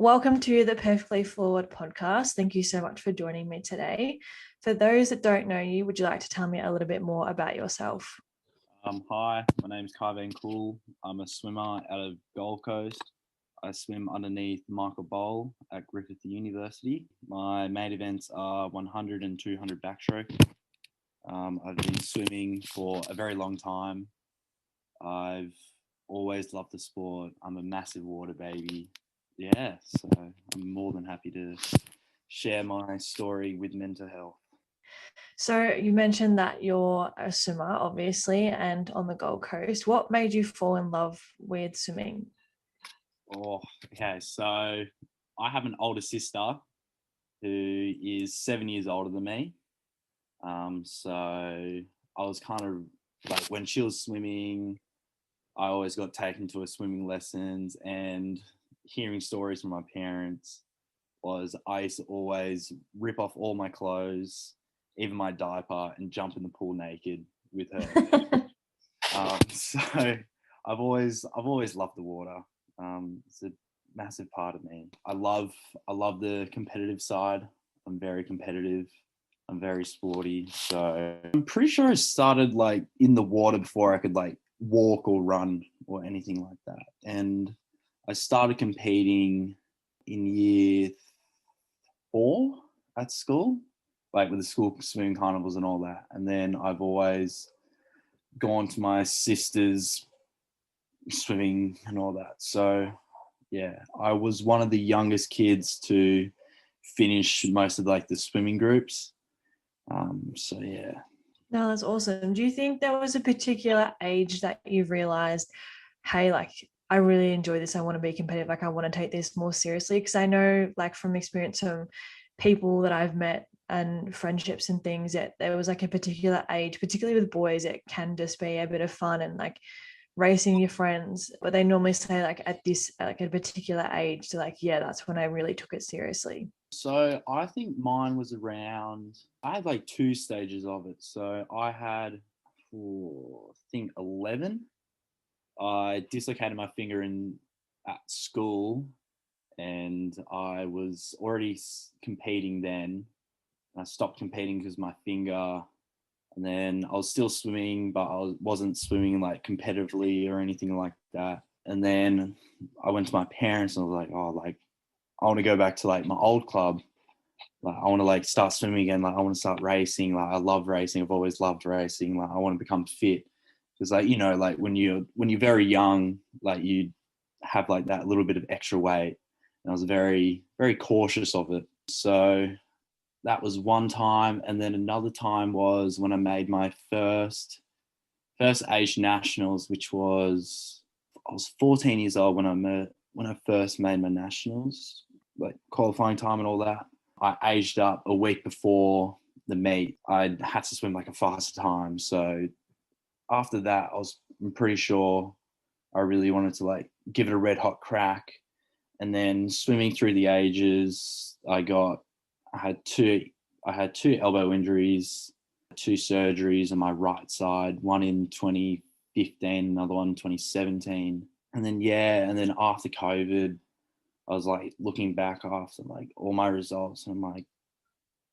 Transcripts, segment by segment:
Welcome to the Perfectly Flawed podcast. Thank you so much for joining me today. For those that don't know you, would you like to tell me a little bit more about yourself? Hi, my name's Kai Van Kool. I'm a swimmer out of Gold Coast. I swim underneath Michael Bowl at Griffith University. My main events are 100 and 200 backstroke. I've been swimming for a very long time. I've always loved the sport. I'm a massive water baby. Yeah, so I'm more than happy to share my story with mental health. So you mentioned that you're a swimmer, obviously, and on the Gold Coast. What made you fall in love with swimming? Okay. So I have an older sister who is 7 years older than me. So I was kind of like when she was swimming, I always got taken to her swimming lessons, and hearing stories from my parents was I used to always rip off all my clothes, even my diaper, and jump in the pool naked with her. So I've always loved the water. It's a massive part of me. I love the competitive side. I'm very competitive. I'm very sporty. So I'm pretty sure I started like in the water before I could like walk or run or anything like that. And I started competing in year 4 at school, like with the school swimming carnivals and all that. And then I've always gone to my sister's swimming and all that. So yeah, I was one of the youngest kids to finish most of like the swimming groups. So yeah. No, that's awesome. Do you think there was a particular age that you've realized, hey, like I really enjoy this. I want to be competitive. Like I want to take this more seriously? Because I know, like from experience from people that I've met and friendships and things, that there was like a particular age, particularly with boys, it can just be a bit of fun and like racing your friends. But they normally say like at this, like a particular age, to like, yeah, that's when I really took it seriously. So I think mine was around, I had like 2 stages of it. So I had, I think 11. I dislocated my finger at school, and I was already competing then. I stopped competing because my finger, and then I was still swimming, but wasn't swimming like competitively or anything like that. And then I went to my parents and I was like, oh, like I want to go back to like my old club. Like I want to like start swimming again. Like I want to start racing. Like I love racing. I've always loved racing. Like I want to become fit because like like when you're very young, like you have like that little bit of extra weight. And I was very very cautious of it. So that was one time, and then another time was when I made my first Asian nationals, which was I was 14 years old when I first made my nationals, like qualifying time and all that. I aged up a week before the meet. I had to swim like a faster time. So after that, I'm pretty sure I really wanted to like give it a red hot crack. And then swimming through the ages, I had two elbow injuries, 2 surgeries on my right side, one in 2015, another one in 2017. And then after COVID, I was like looking back after like all my results, and and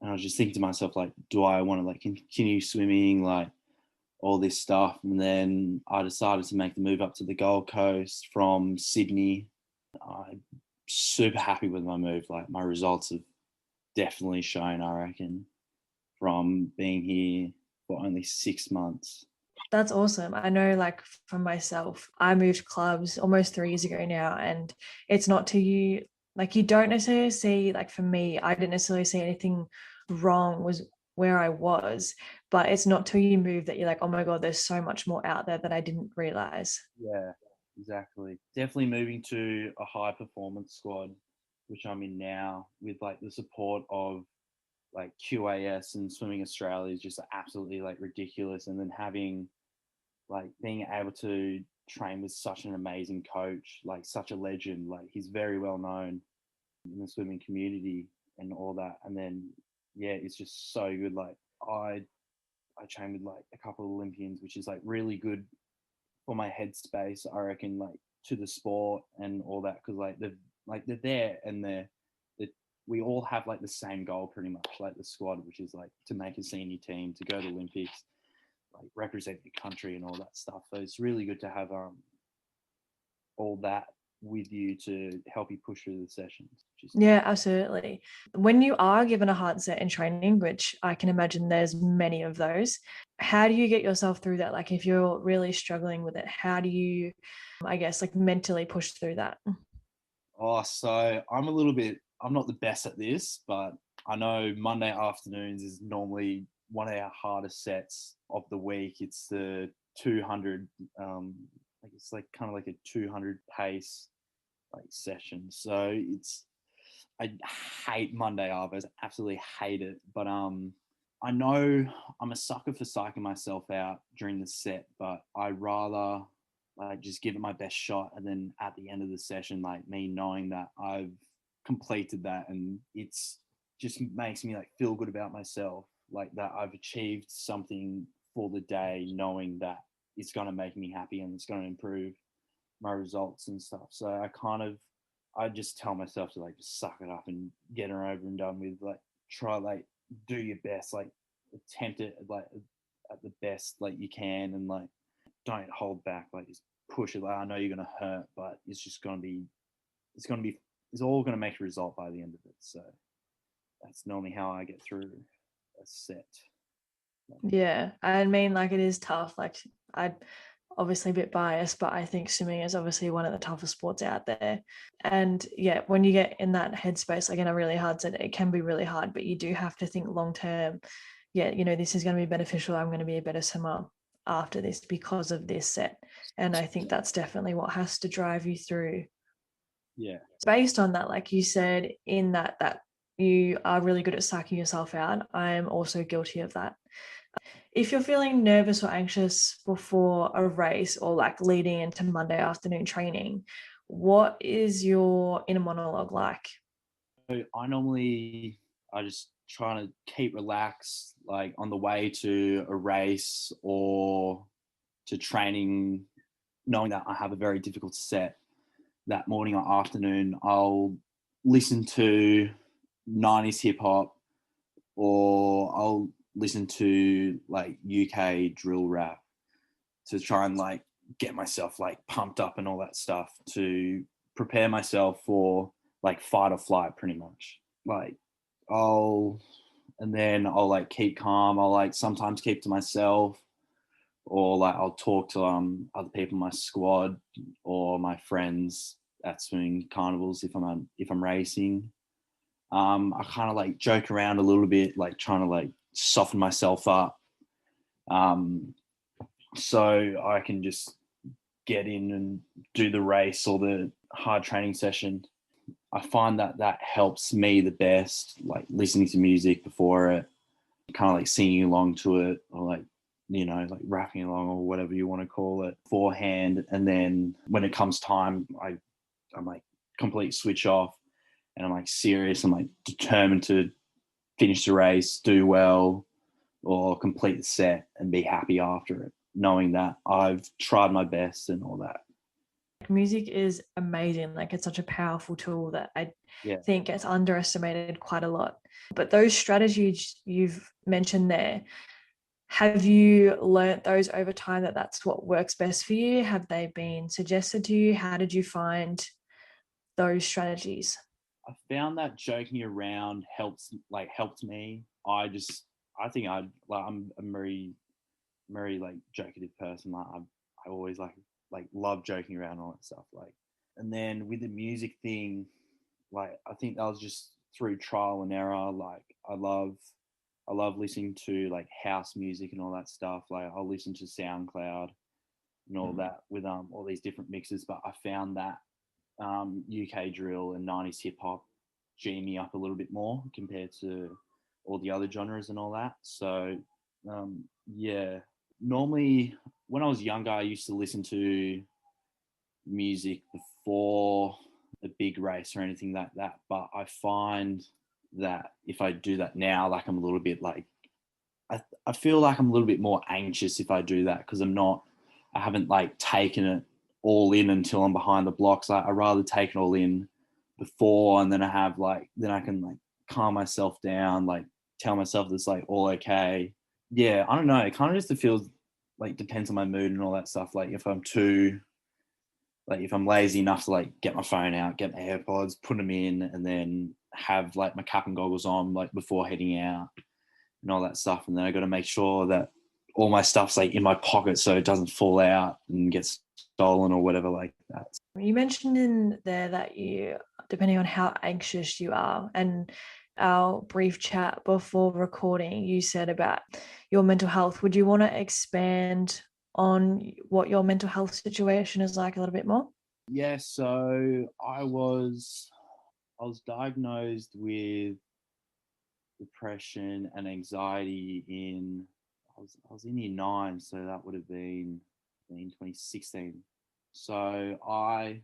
I was just thinking to myself, like, do I want to like continue swimming, like all this stuff? And then I decided to make the move up to the Gold Coast from Sydney. I'm super happy with my move. Like my results have definitely shown, I reckon, from being here for only 6 months. That's awesome. I know, like, for myself, I moved clubs almost 3 years ago now, and it's not to you, like, you don't necessarily see, like, for me, I didn't necessarily see anything wrong was where I was, but it's not till you move that you're like, oh my God, there's so much more out there that I didn't realize. Yeah, exactly. Definitely moving to a high performance squad, which I'm in now, with like the support of like QAS and Swimming Australia is just absolutely like ridiculous. And then having like being able to train with such an amazing coach, like such a legend, like he's very well known in the swimming community and all that. And then yeah, it's just so good. Like I train with like a couple of Olympians, which is like really good for my headspace. I reckon like to the sport and all that, because they're there and we all have like the same goal pretty much, like the squad, which is like to make a senior team, to go to Olympics, like represent your country and all that stuff. So it's really good to have all that with you to help you push through the sessions. Yeah, absolutely. When you are given a hard set in training, which I can imagine there's many of those, how do you get yourself through that? Like if you're really struggling with it, how do you, I guess, like mentally push through that? Oh, so I'm not the best at this, but I know Monday afternoons is normally one of our hardest sets of the week. It's the 200, like it's like kind of like a 200 pace like session. So I hate Monday afternoons, absolutely hate it. But I know I'm a sucker for psyching myself out during the set, but I rather like just give it my best shot, and then at the end of the session, like me knowing that I've completed that, and it's just makes me like feel good about myself, like that I've achieved something for the day, knowing that it's going to make me happy and it's going to improve my results and stuff. So I just tell myself to like just suck it up and get her over and done with. Like try like do your best, like attempt it like at the best like you can, and like don't hold back. Like just push it. Like I know you're gonna hurt, but it's all gonna make a result by the end of it. So that's normally how I get through a set. Yeah, I mean, like it is tough. Like I obviously a bit biased, but I think swimming is obviously one of the toughest sports out there. And yeah, when you get in that headspace, like in a really hard set, it can be really hard, but you do have to think long term. Yeah, this is going to be beneficial. I'm going to be a better swimmer after this because of this set. And I think that's definitely what has to drive you through. Yeah. Based on that, like you said, in that you are really good at psyching yourself out. I'm also guilty of that. If you're feeling nervous or anxious before a race or like leading into Monday afternoon training, what is your inner monologue like? So I just try to keep relaxed, like on the way to a race or to training, knowing that I have a very difficult set that morning or afternoon. I'll listen to 90s hip hop, or I'll listen to like UK drill rap to try and like get myself like pumped up and all that stuff, to prepare myself for like fight or flight pretty much. Like and then I'll like keep calm. I'll like sometimes keep to myself, or like I'll talk to other people in my squad or my friends at swimming carnivals if I'm racing. I kind of like joke around a little bit, like trying to like soften myself up, so I can just get in and do the race or the hard training session. I find that helps me the best, like listening to music before it, kind of like singing along to it, or like, like rapping along or whatever you want to call it beforehand. And then when it comes time, I'm like complete switch off, and I'm like serious. I'm like determined to finish the race, do well, or complete the set and be happy after it, knowing that I've tried my best and all that. Music is amazing. Like it's such a powerful tool that I think gets underestimated quite a lot. But those strategies you've mentioned there, have you learnt those over time that that's what works best for you? Have they been suggested to you? How did you find those strategies? I found that joking around helped me. I think I'm a very like jokative person. Like I always like love joking around and all that stuff. Like, and then with the music thing, like I think that was just through trial and error. Like I love listening to like house music and all that stuff. Like I'll listen to SoundCloud and all that with all these different mixes. But I found that UK drill and 90s hip hop G me up a little bit more compared to all the other genres and all that. So yeah, normally when I was younger, I used to listen to music before a big race or anything like that. But I find that if I do that now, like I'm a little bit like, I feel like I'm a little bit more anxious if I do that, because I haven't like taken it all in until I'm behind the blocks. I rather take it all in before, and then then I can like calm myself down, like tell myself it's like all okay. Yeah, I don't know. It kind of just feels like depends on my mood and all that stuff. Like if I'm lazy enough to like get my phone out, get my AirPods, put them in, and then have like my cap and goggles on like before heading out and all that stuff. And then I got to make sure that all my stuff's like in my pocket so it doesn't fall out and get stolen or whatever like that. You mentioned in there that you, depending on how anxious you are, and our brief chat before recording, you said about your mental health. Would you want to expand on what your mental health situation is like a little bit more? Yeah, so I was diagnosed with depression and anxiety I was in year 9, so that would have been in 2016. So I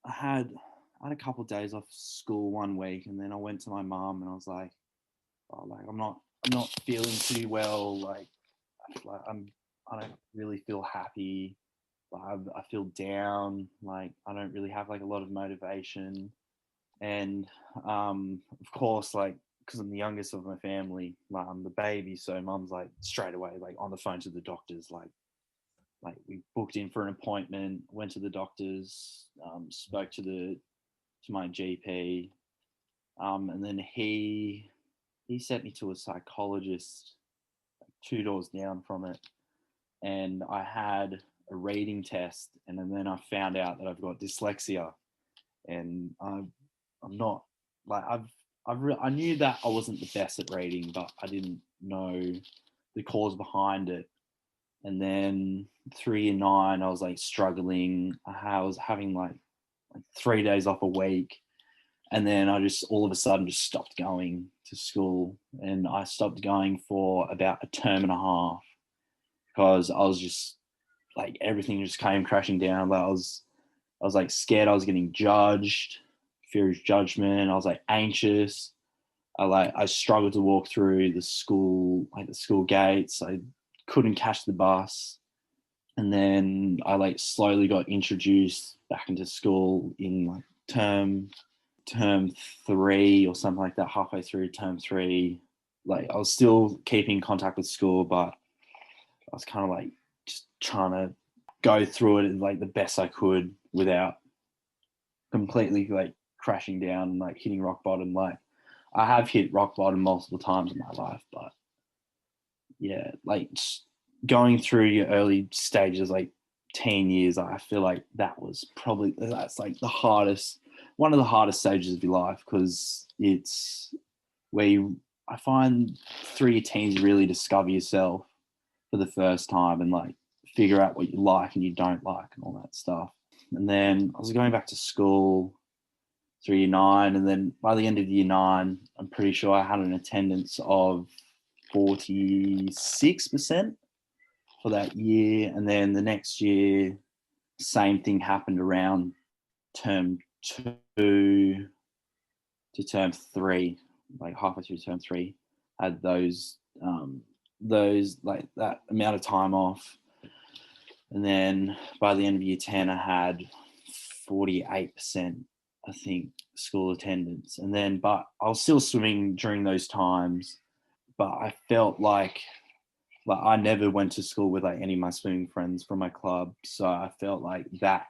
had a couple of days off school one week, and then I went to my mum and I was like, oh, like I'm not feeling too well. Like I don't really feel happy. Like I feel down. Like I don't really have like a lot of motivation. And of course, like because I'm the youngest of my family, like I'm the baby, so mum's like straight away like on the phone to the doctors, like we booked in for an appointment, went to the doctors, spoke to my GP, and then he sent me to a psychologist like 2 doors down from it, and I had a reading test, and then I found out that I've got dyslexia, and I'm not like I knew that I wasn't the best at reading, but I didn't know the cause behind it. And then through year 9, I was like struggling. I was having like 3 days off a week, and then I just all of a sudden just stopped going to school, and I stopped going for about a term and a half because I was just like everything just came crashing down. Like I was like scared I was getting judged, fear of judgment. I was like anxious. I struggled to walk through the school gates. I couldn't catch the bus. And then I like slowly got introduced back into school in like term 3 or something like that, halfway through term 3. Like I was still keeping contact with school, but I was kind of like just trying to go through it like the best I could without completely like crashing down and like hitting rock bottom. Like I have hit rock bottom multiple times in my life, but yeah, like going through your early stages, like teen years, I feel like that's like one of the hardest stages of your life, because it's where I find through your teens you really discover yourself for the first time and like figure out what you like and you don't like and all that stuff. And then I was going back to school through year 9, and then by the end of year 9, I'm pretty sure I had an attendance of 46% for that year. And then the next year, same thing happened around term 2 to term 3, like halfway through term 3, had those like that amount of time off. And then by the end of year 10, I had 48%, I think, school attendance. And then, but I was still swimming during those times, but I felt like I never went to school with like any of my swimming friends from my club. So I felt like that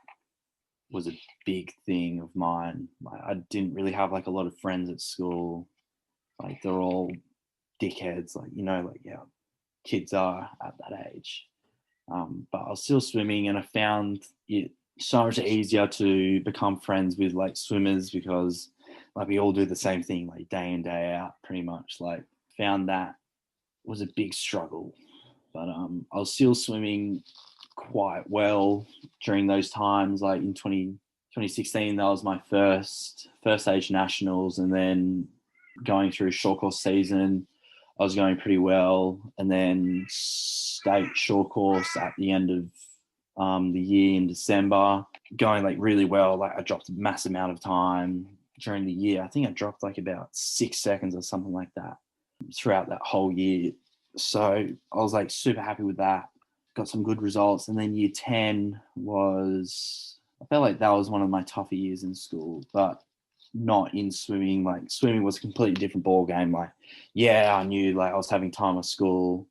was a big thing of mine. Like I didn't really have like a lot of friends at school. Like they're all dickheads, like, like, yeah, kids are at that age. But I was still swimming, and I found it so much easier to become friends with like swimmers, because like we all do the same thing like day in, day out, pretty much. Like found that was a big struggle. But I was still swimming quite well during those times. Like in 2016, that was my first age nationals, and then going through short course season, I was going pretty well. And then state short course at the end of the year in December, going like really well. Like I dropped a massive amount of time during the year. I think I dropped like about 6 seconds or something like that throughout that whole year. So I was like super happy with that. got some good results. And then year 10 I felt like that was one of my tougher years in school, but not in swimming. Like swimming was a completely different ball game. Like, yeah, I knew like I was having time at school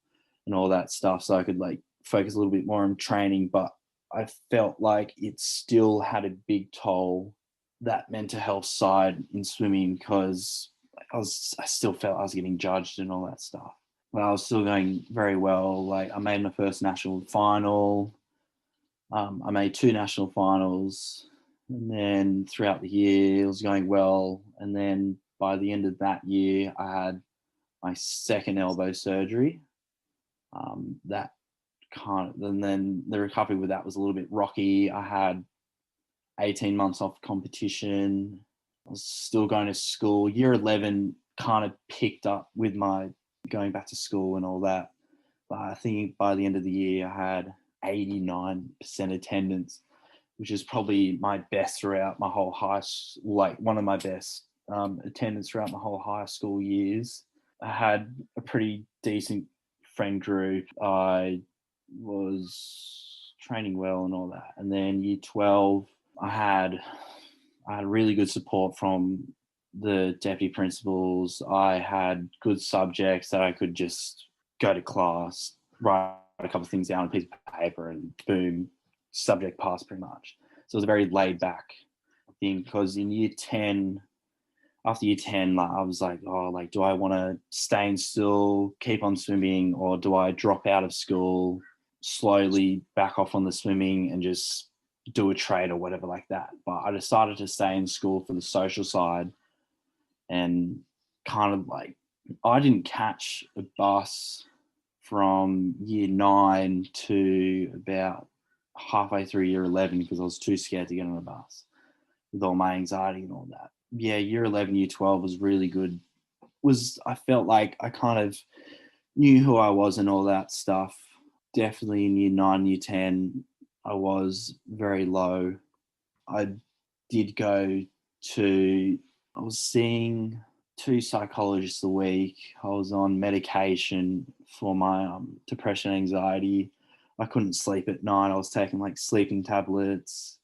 and all that stuff, so I could like focus a little bit more on training, but I felt like it still had a big toll, that mental health side in swimming, because I still felt I was getting judged and all that stuff. But I was still going very well. Like I made my first national final. I made 2 national finals, and then throughout the year it was going well. And then by the end of that year, I had my second elbow surgery. That and then the recovery with that was a little bit rocky. I had 18 months off competition. I was still going to school. Year 11 kind of picked up with my going back to school and all that. But I think by the end of the year, I had 89% attendance, which is probably my best throughout my whole one of my best attendance throughout my whole high school years. I had a pretty decent friend group. I was training well and all that. And then year 12, I had really good support from the deputy principals. I had good subjects that I could just go to class, write a couple of things down on a piece of paper, and boom, subject passed pretty much. So it was a very laid back thing, because in year 10, after year 10, like I was like, oh, like, do I want to stay in still, keep on swimming, or do I drop out of school, slowly back off on the swimming and just do a trade or whatever like that? But I decided to stay in school for the social side, and kind of like, I didn't catch a bus from year 9 to about halfway through year 11 because I was too scared to get on a bus with all my anxiety and all that. Yeah, year 11, year 12 was really good. I felt like I kind of knew who I was and all that stuff. Definitely in year 9, year 10, I was very low. I was seeing 2 psychologists a week. I was on medication for my depression, anxiety. I couldn't sleep at night. I was taking like sleeping tablets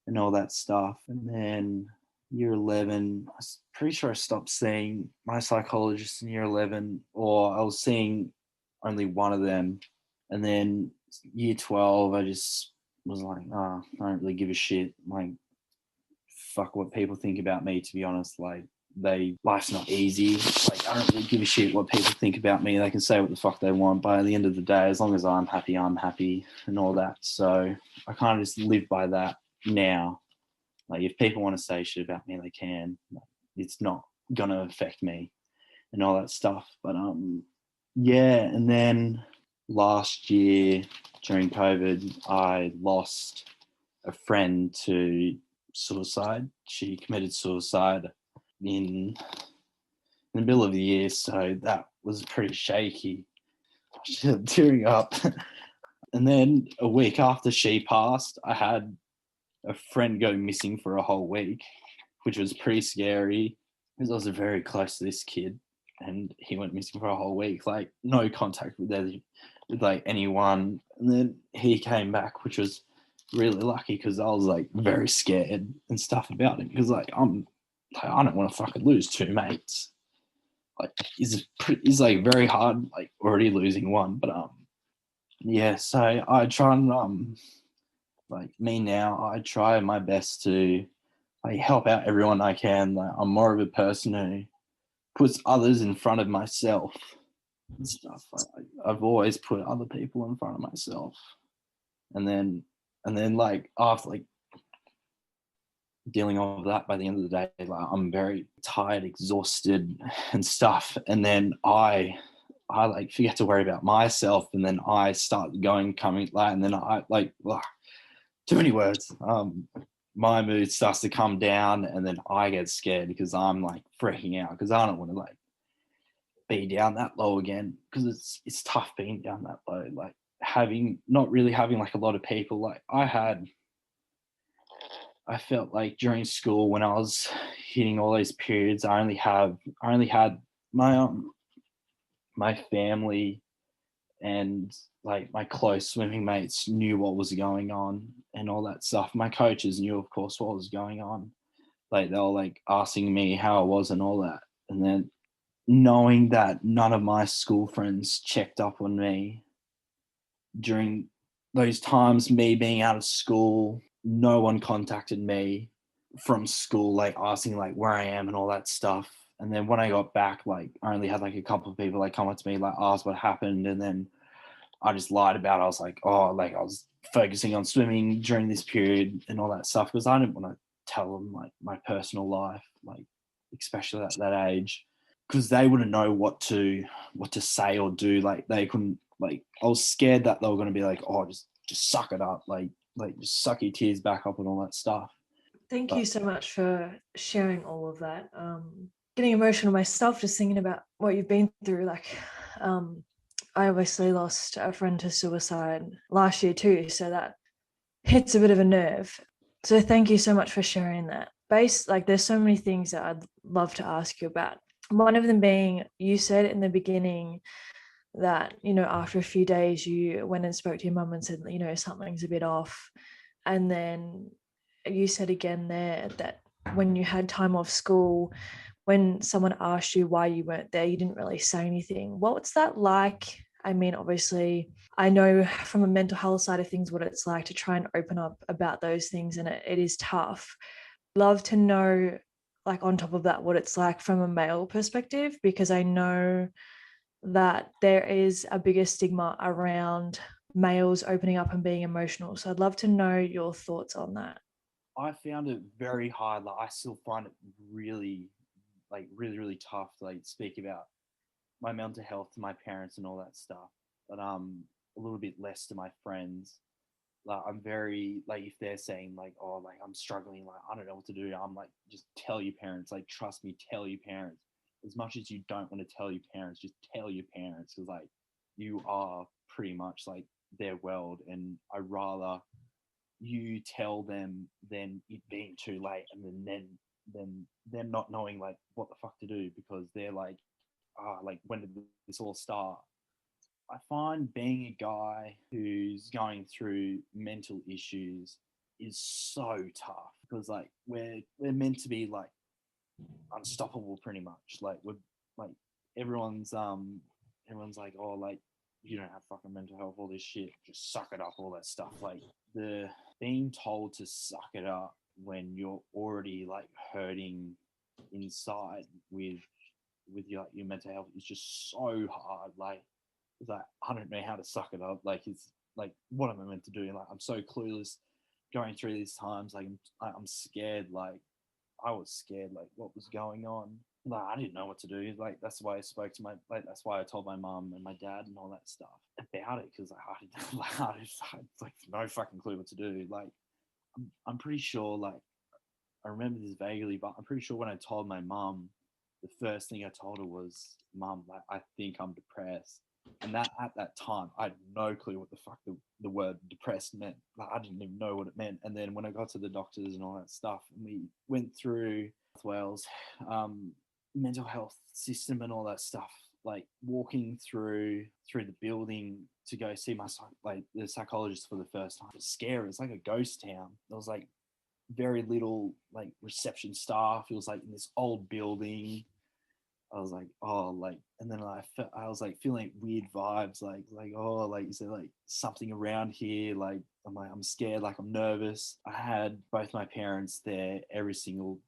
and all that stuff. And then year 11, I'm pretty sure I stopped seeing my psychologist in year 11, or I was seeing only one of them. And then year 12, I just was like, oh, I don't really give a shit. Like, fuck what people think about me, to be honest. Like, life's not easy. Like, I don't really give a shit what people think about me. They can say what the fuck they want. But at the end of the day, as long as I'm happy and all that. So I kind of just live by that now. Like, if people want to say shit about me, they can. It's not gonna affect me and all that stuff. But yeah. And then last year during COVID, I lost a friend to suicide. She committed suicide in the middle of the year, so that was pretty shaky. Tearing up. And then a week after she passed, I had a friend go missing for a whole week, which was pretty scary because I was very close to this kid, and he went missing for a whole week, like no contact with like anyone. And then he came back, which was really lucky because I was like very scared and stuff about him, because like I don't want to fucking lose 2 mates. Like it's like very hard, like already losing one. But yeah, so I try and like me now, I try my best to like help out everyone I can. Like, I'm more of a person who puts others in front of myself and stuff. I've always put other people in front of myself, and then like after like dealing with that, by the end of the day, like I'm very tired, exhausted and stuff. And then I like forget to worry about myself, and then I start coming like, and then I like, too many words. My mood starts to come down, and then I get scared because I'm like freaking out because I don't want to like be down that low again, because it's tough being down that low. Like not really having like a lot of people. Like I felt like during school when I was hitting all those periods, I only had my my family and like my close swimming mates knew what was going on and all that stuff. My coaches knew, of course, what was going on. Like they were like asking me how I was and all that. And then knowing that none of my school friends checked up on me during those times, me being out of school, no one contacted me from school, like asking like where I am and all that stuff. And then when I got back, like I only had like a couple of people like come up to me, like ask what happened. And then I just lied about it. I was like, oh, like I was focusing on swimming during this period and all that stuff because I didn't want to tell them like my personal life, like especially at that age, because they wouldn't know what to say or do. Like they couldn't. Like I was scared that they were going to be like, oh, just suck it up, like just suck your tears back up and all that stuff. Thank you so much for sharing all of that. Getting emotional myself just thinking about what you've been through. Like, I obviously lost a friend to suicide last year too, so that hits a bit of a nerve. So thank you so much for sharing that. Like there's so many things that I'd love to ask you about. One of them being, you said in the beginning that, after a few days you went and spoke to your mum and said, something's a bit off. And then you said again there that when you had time off school, when someone asked you why you weren't there, you didn't really say anything. What's that like? I mean, obviously, I know from a mental health side of things what it's like to try and open up about those things, and it is tough. Love to know, like on top of that, what it's like from a male perspective, because I know that there is a bigger stigma around males opening up and being emotional. So I'd love to know your thoughts on that. I found it very hard. Like I still find it really, really tough to like speak about my mental health to my parents and all that stuff. But a little bit less to my friends. Like I'm very like if they're saying like, oh, like I'm struggling, like I don't know what to do. I'm like, just tell your parents. Like trust me, tell your parents. As much as you don't want to tell your parents, just tell your parents because like you are pretty much like their world, and I rather you tell them than it being too late, and then them not knowing like what the fuck to do because they're like, like when did this all start? I find being a guy who's going through mental issues is so tough because like we're meant to be like unstoppable pretty much. Like we're like everyone's everyone's like, oh, like you don't have fucking mental health, all this shit, just suck it up, all that stuff. Like the being told to suck it up when you're already like hurting inside with your mental health is just so hard. Like it's like I don't know how to suck it up. Like it's like what am I meant to do? Like I'm so clueless going through these times. Like I'm scared. Like I was scared. Like what was going on? Like I didn't know what to do. Like that's why I spoke to that's why I told my mum and my dad and all that stuff about it because I had like no fucking clue what to do. Like I'm pretty sure. Like I remember this vaguely, but I'm pretty sure when I told my mum, the first thing I told her was, "Mum, like I think I'm depressed." And that at that time, I had no clue what the fuck the word depressed meant. Like I didn't even know what it meant. And then when I got to the doctors and all that stuff, and we went through Wales mental health system and all that stuff, like walking through the building to go see like the psychologist for the first time. It was scary. It's like a ghost town. There was like very little like reception staff. It was like in this old building. I was like, oh, like, and then I was like feeling weird vibes, like, oh, like, is there like something around here? Like, I'm scared, like, I'm nervous. I had both my parents there, every single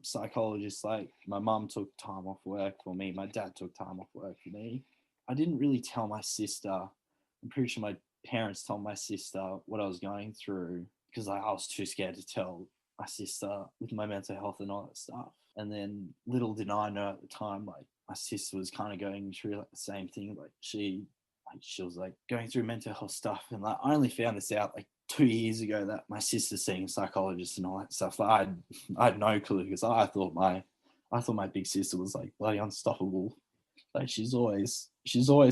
psychologist. Like, my mum took time off work for me, my dad took time off work for me. I didn't really tell my sister. I'm pretty sure my parents told my sister what I was going through because I was too scared to tell my sister with my mental health and all that stuff. And then little did I know at the time, like my sister was kind of going through like the same thing. Like she was like going through mental health stuff. And like I only found this out like 2 years ago that my sister's seeing a psychologist and all that stuff. Like I had no clue because I thought my big sister was like bloody unstoppable. Like she's always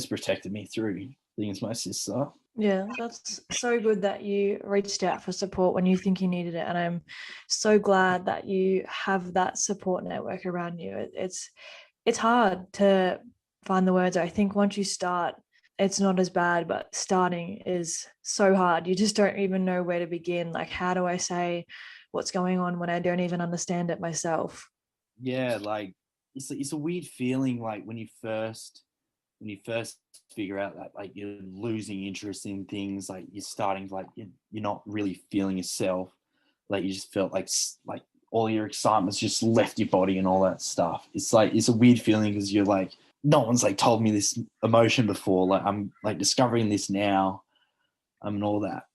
protected me through things, my sister. Yeah, that's so good that you reached out for support when you think you needed it. And I'm so glad that you have that support network around you. It's hard to find the words. I think once you start it's not as bad, but starting is so hard. You just don't even know where to begin. Like, how do I say what's going on when I don't even understand it myself? Yeah, like it's a weird feeling like when you first figure out that like you're losing interest in things, like you're starting to like you're not really feeling yourself, like you just felt like all your excitement's just left your body and all that stuff. It's like it's a weird feeling because you're like no one's like told me this emotion before. Like I'm like discovering this now, and all that,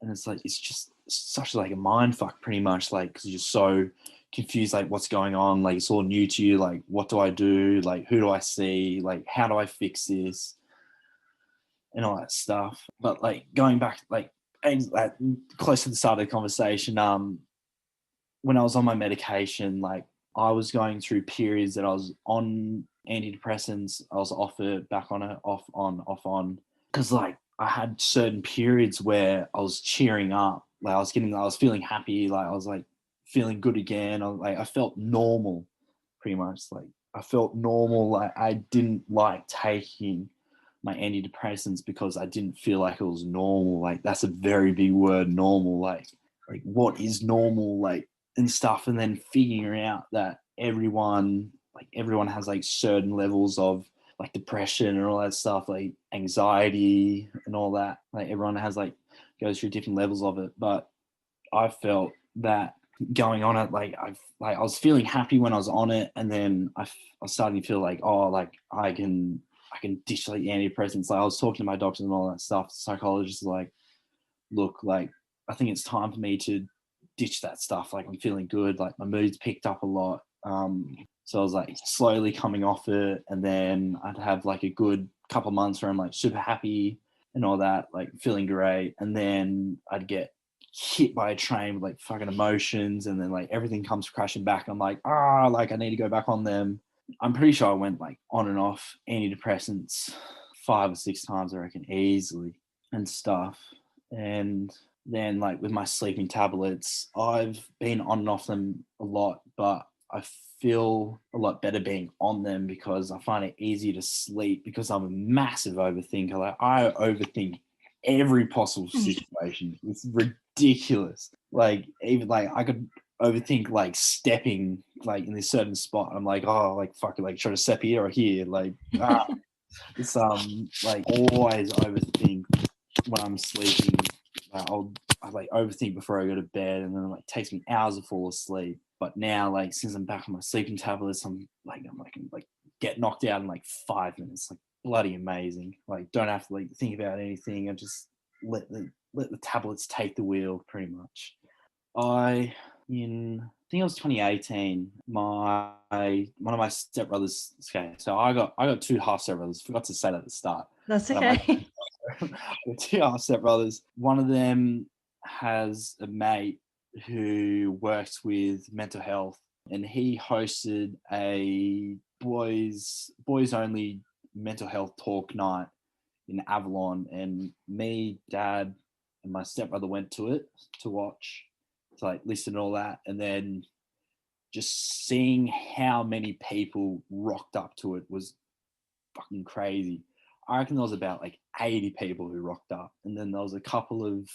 and it's like it's just such like a mind fuck pretty much, like because you're so confused, like what's going on, like it's all new to you, like what do I do, like who do I see, like how do I fix this and all that stuff. But like going back like close to the start of the conversation, when I was on my medication, like I was going through periods that I was on antidepressants, I was off it, back on it, off on, off on, because like I had certain periods where I was cheering up, like I was feeling happy, like I was like feeling good again. I felt normal, pretty much. Like I felt normal. Like I didn't like taking my antidepressants because I didn't feel like it was normal. Like that's a very big word, normal. Like what is normal, like and stuff. And then figuring out that everyone has like certain levels of like depression and all that stuff, like anxiety and all that. Like everyone has like goes through different levels of it. But I felt that going on it, like I was feeling happy when I was on it, and then I was starting to feel like, oh, like I can ditch like antidepressants. Like I was talking to my doctors and all that stuff. The psychologist was like, look, like I think it's time for me to ditch that stuff. Like I'm feeling good. Like my mood's picked up a lot. So I was like slowly coming off it, and then I'd have like a good couple of months where I'm like super happy and all that, like feeling great, and then I'd get hit by a train with like fucking emotions, and then like everything comes crashing back. I'm like, like I need to go back on them. I'm pretty sure I went like on and off antidepressants 5 or 6 times, I reckon, easily and stuff. And then like with my sleeping tablets, I've been on and off them a lot, but I feel a lot better being on them because I find it easy to sleep because I'm a massive overthinker. Like I overthink every possible situation. It's ridiculous. Like even like I could overthink like stepping like in this certain spot. I'm like, oh, like fuck it, like try to step here or here. Like it's like always overthink when I'm sleeping. Like I like overthink before I go to bed, and then it like takes me hours to fall asleep. But now, like since I'm back on my sleeping tablets, I'm like get knocked out in like 5 minutes. Like bloody amazing. Like don't have to like think about anything. I just let the tablets take the wheel pretty much. I think it was 2018. One of my stepbrothers. Okay, so I got two half stepbrothers. Forgot to say that at the start. That's But okay. two half stepbrothers. One of them has a mate who works with mental health, and he hosted a boys only mental health talk night in Avalon, and me, dad, and my stepbrother went to it to watch, to like listen to all that, and then just seeing how many people rocked up to it was fucking crazy. I reckon there was about like 80 people who rocked up, and then there was a couple of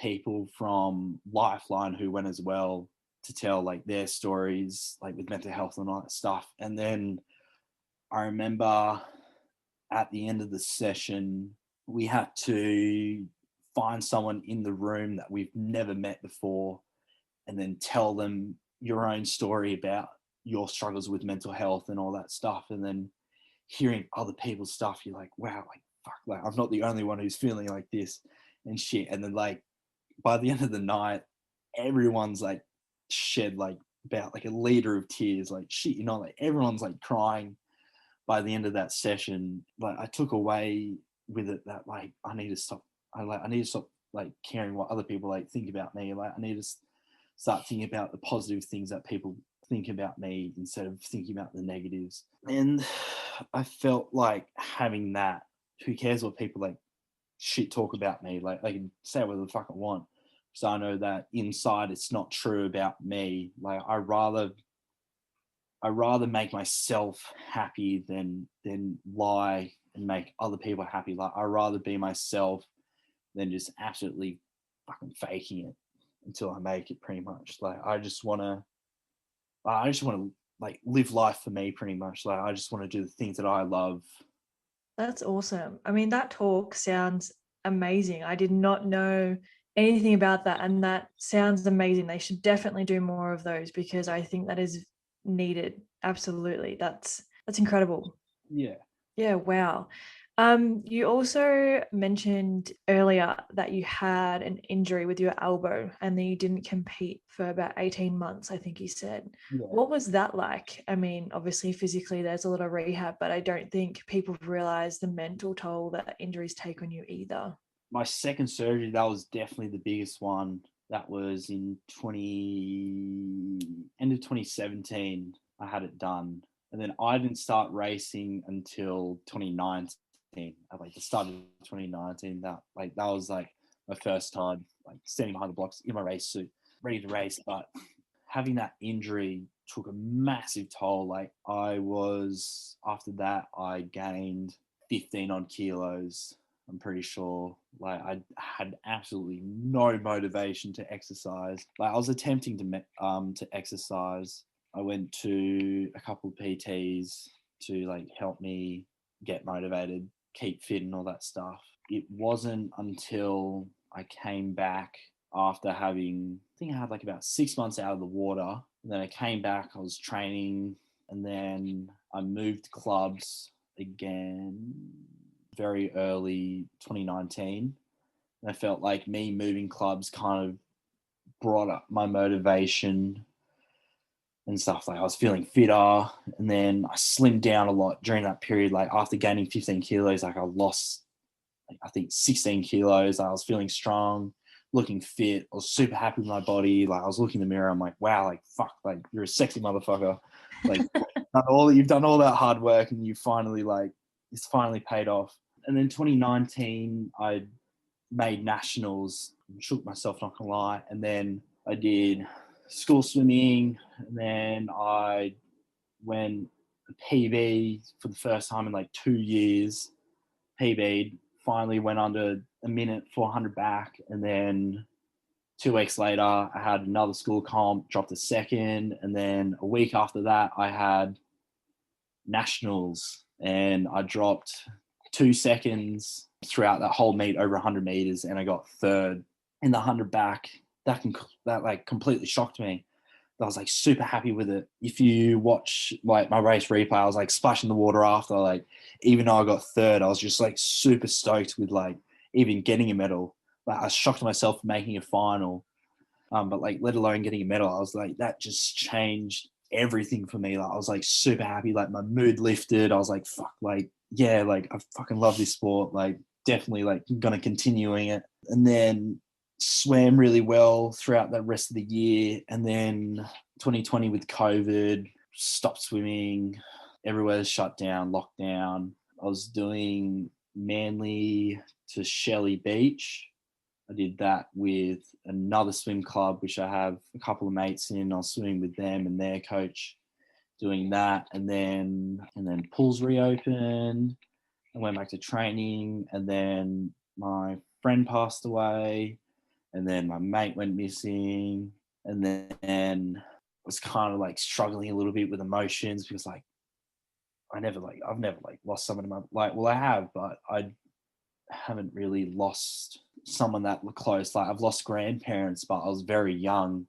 people from Lifeline who went as well to tell like their stories, like with mental health and all that stuff. And then I remember at the end of the session, we had to find someone in the room that we've never met before, and then tell them your own story about your struggles with mental health and all that stuff. And then hearing other people's stuff, you're like, wow, like fuck, like I'm not the only one who's feeling like this and shit. And then like by the end of the night, everyone's like shed like about like a liter of tears, like shit, you know, like everyone's like crying by the end of that session. Like I took away with it that like I need to stop. I need to stop like caring what other people like think about me. Like I need to start thinking about the positive things that people think about me instead of thinking about the negatives. And I felt like having that, who cares what people like shit talk about me, like they can say whatever the fuck I want, so I know that inside it's not true about me. Like I rather make myself happy than lie and make other people happy. Like I'd rather be myself than just absolutely fucking faking it until I make it, pretty much. Like I just want to like live life for me, pretty much. Like I just want to do the things that I love. That's awesome. I mean, that talk sounds amazing. I did not know anything about that, and that sounds amazing. They should definitely do more of those because I think that is needed. Absolutely. That's incredible. Yeah. Yeah, wow. You also mentioned earlier that you had an injury with your elbow and that you didn't compete for about 18 months, I think you said. Yeah. What was that like? I mean, obviously, physically, there's a lot of rehab, but I don't think people realize the mental toll that injuries take on you either. My second surgery, that was definitely the biggest one. That was in end of 2017. I had it done, and then I didn't start racing until 2019. At like the start of 2019, that was like my first time like standing behind the blocks in my race suit, ready to race. But having that injury took a massive toll. Like after that, I gained 15 odd kilos. I'm pretty sure. Like I had absolutely no motivation to exercise. Like I was attempting to exercise. I went to a couple of PTs to like help me get motivated, keep fit, and all that stuff. It wasn't until I came back after having, I think I had like about 6 months out of the water. And then I came back, I was training, and then I moved clubs again very early 2019. And I felt like me moving clubs kind of brought up my motivation and stuff. Like I was feeling fitter, and then I slimmed down a lot during that period. Like after gaining 15 kilos, like I lost, like, I think 16 kilos. I was feeling strong, looking fit. I was super happy with my body. Like I was looking in the mirror. I'm like, wow, like fuck, like you're a sexy motherfucker. Like you've done all that hard work, and you finally like it's finally paid off. And then 2019, I made nationals. Shook myself, not gonna lie. And then I did school swimming, and then I went PB for the first time in like 2 years. PB'd, finally went under a minute 400 back, and then 2 weeks later I had another school comp, dropped a second, and then a week after that I had nationals, and I dropped 2 seconds throughout that whole meet over 100 meters, and I got third in the 100 back. That like completely shocked me. I was like super happy with it. If you watch like my race replay, I was like splashing the water after. Like even though I got third, I was just like super stoked with like even getting a medal. Like I was shocked myself for making a final, but like let alone getting a medal. I was like that just changed everything for me. Like I was like super happy. Like my mood lifted. I was like fuck, like yeah, like I fucking love this sport. Like definitely like gonna continuing it. And then swam really well throughout the rest of the year. And then 2020 with COVID, stopped swimming, everywhere's shut down, lockdown. I was doing Manly to Shelley Beach. I did that with another swim club, which I have a couple of mates in. I was swimming with them and their coach doing that. And then pools reopened. I went back to training, and then my friend passed away, and then my mate went missing, and then I was kind of like struggling a little bit with emotions because like I've never like lost someone in my like, well I have, but I haven't really lost someone that close. Like I've lost grandparents, but I was very young.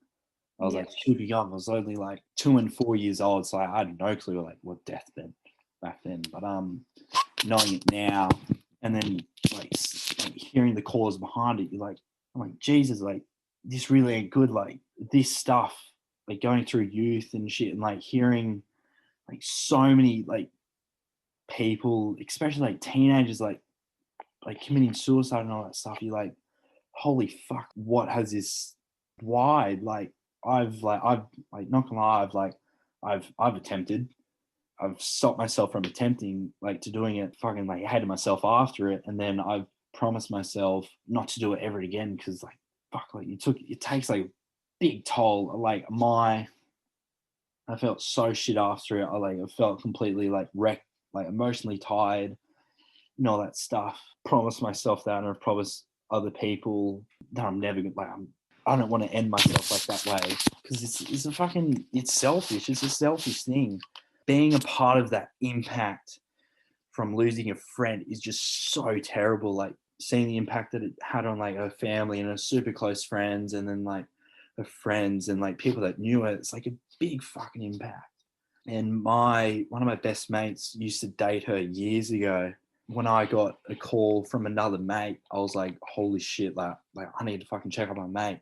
I was like super young. I was only like 2 and 4 years old, so I had no clue like what death meant back then. But knowing it now, and then like hearing the cause behind it, you're like, I'm like, Jesus, like this really ain't good. Like this stuff, like going through youth and shit, and like hearing like so many like people, especially like teenagers, like committing suicide and all that stuff. You're like, holy fuck, what has this? Why? Like I've not gonna lie, I've attempted. I've stopped myself from attempting like to doing it. Fucking like hated myself after it, and then I've promised myself not to do it ever again because like fuck, like it takes like big toll. Like I felt so shit after it. I felt completely like wrecked, like emotionally tired, and all that stuff. Promised myself that, and I've promised other people that I'm never gonna, like, I don't want to end myself like that way, because it's selfish. It's a selfish thing. Being a part of that impact from losing a friend is just so terrible. Like, seeing the impact that it had on like her family and her super close friends, and then like her friends and like people that knew her, it's like a big fucking impact. And one of my best mates used to date her years ago. When I got a call from another mate, I was like, holy shit, like I need to fucking check on my mate.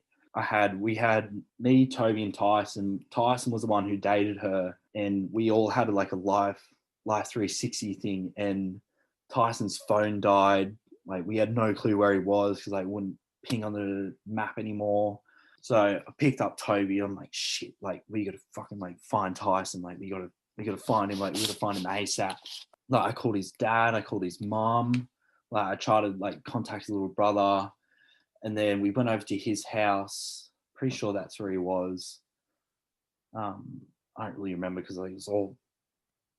We had me, Toby, and Tyson. Tyson was the one who dated her, and we all had like a life 360 thing. And Tyson's phone died. Like, we had no clue where he was, because like, wouldn't ping on the map anymore. So I picked up Toby. I'm like, shit, like, we got to fucking like find Tyson. Like, we got to find him. Like, we got to find him ASAP. Like, I called his dad. I called his mom. Like, I tried to like contact his little brother. And then we went over to his house. Pretty sure that's where he was. I don't really remember, because like, it was all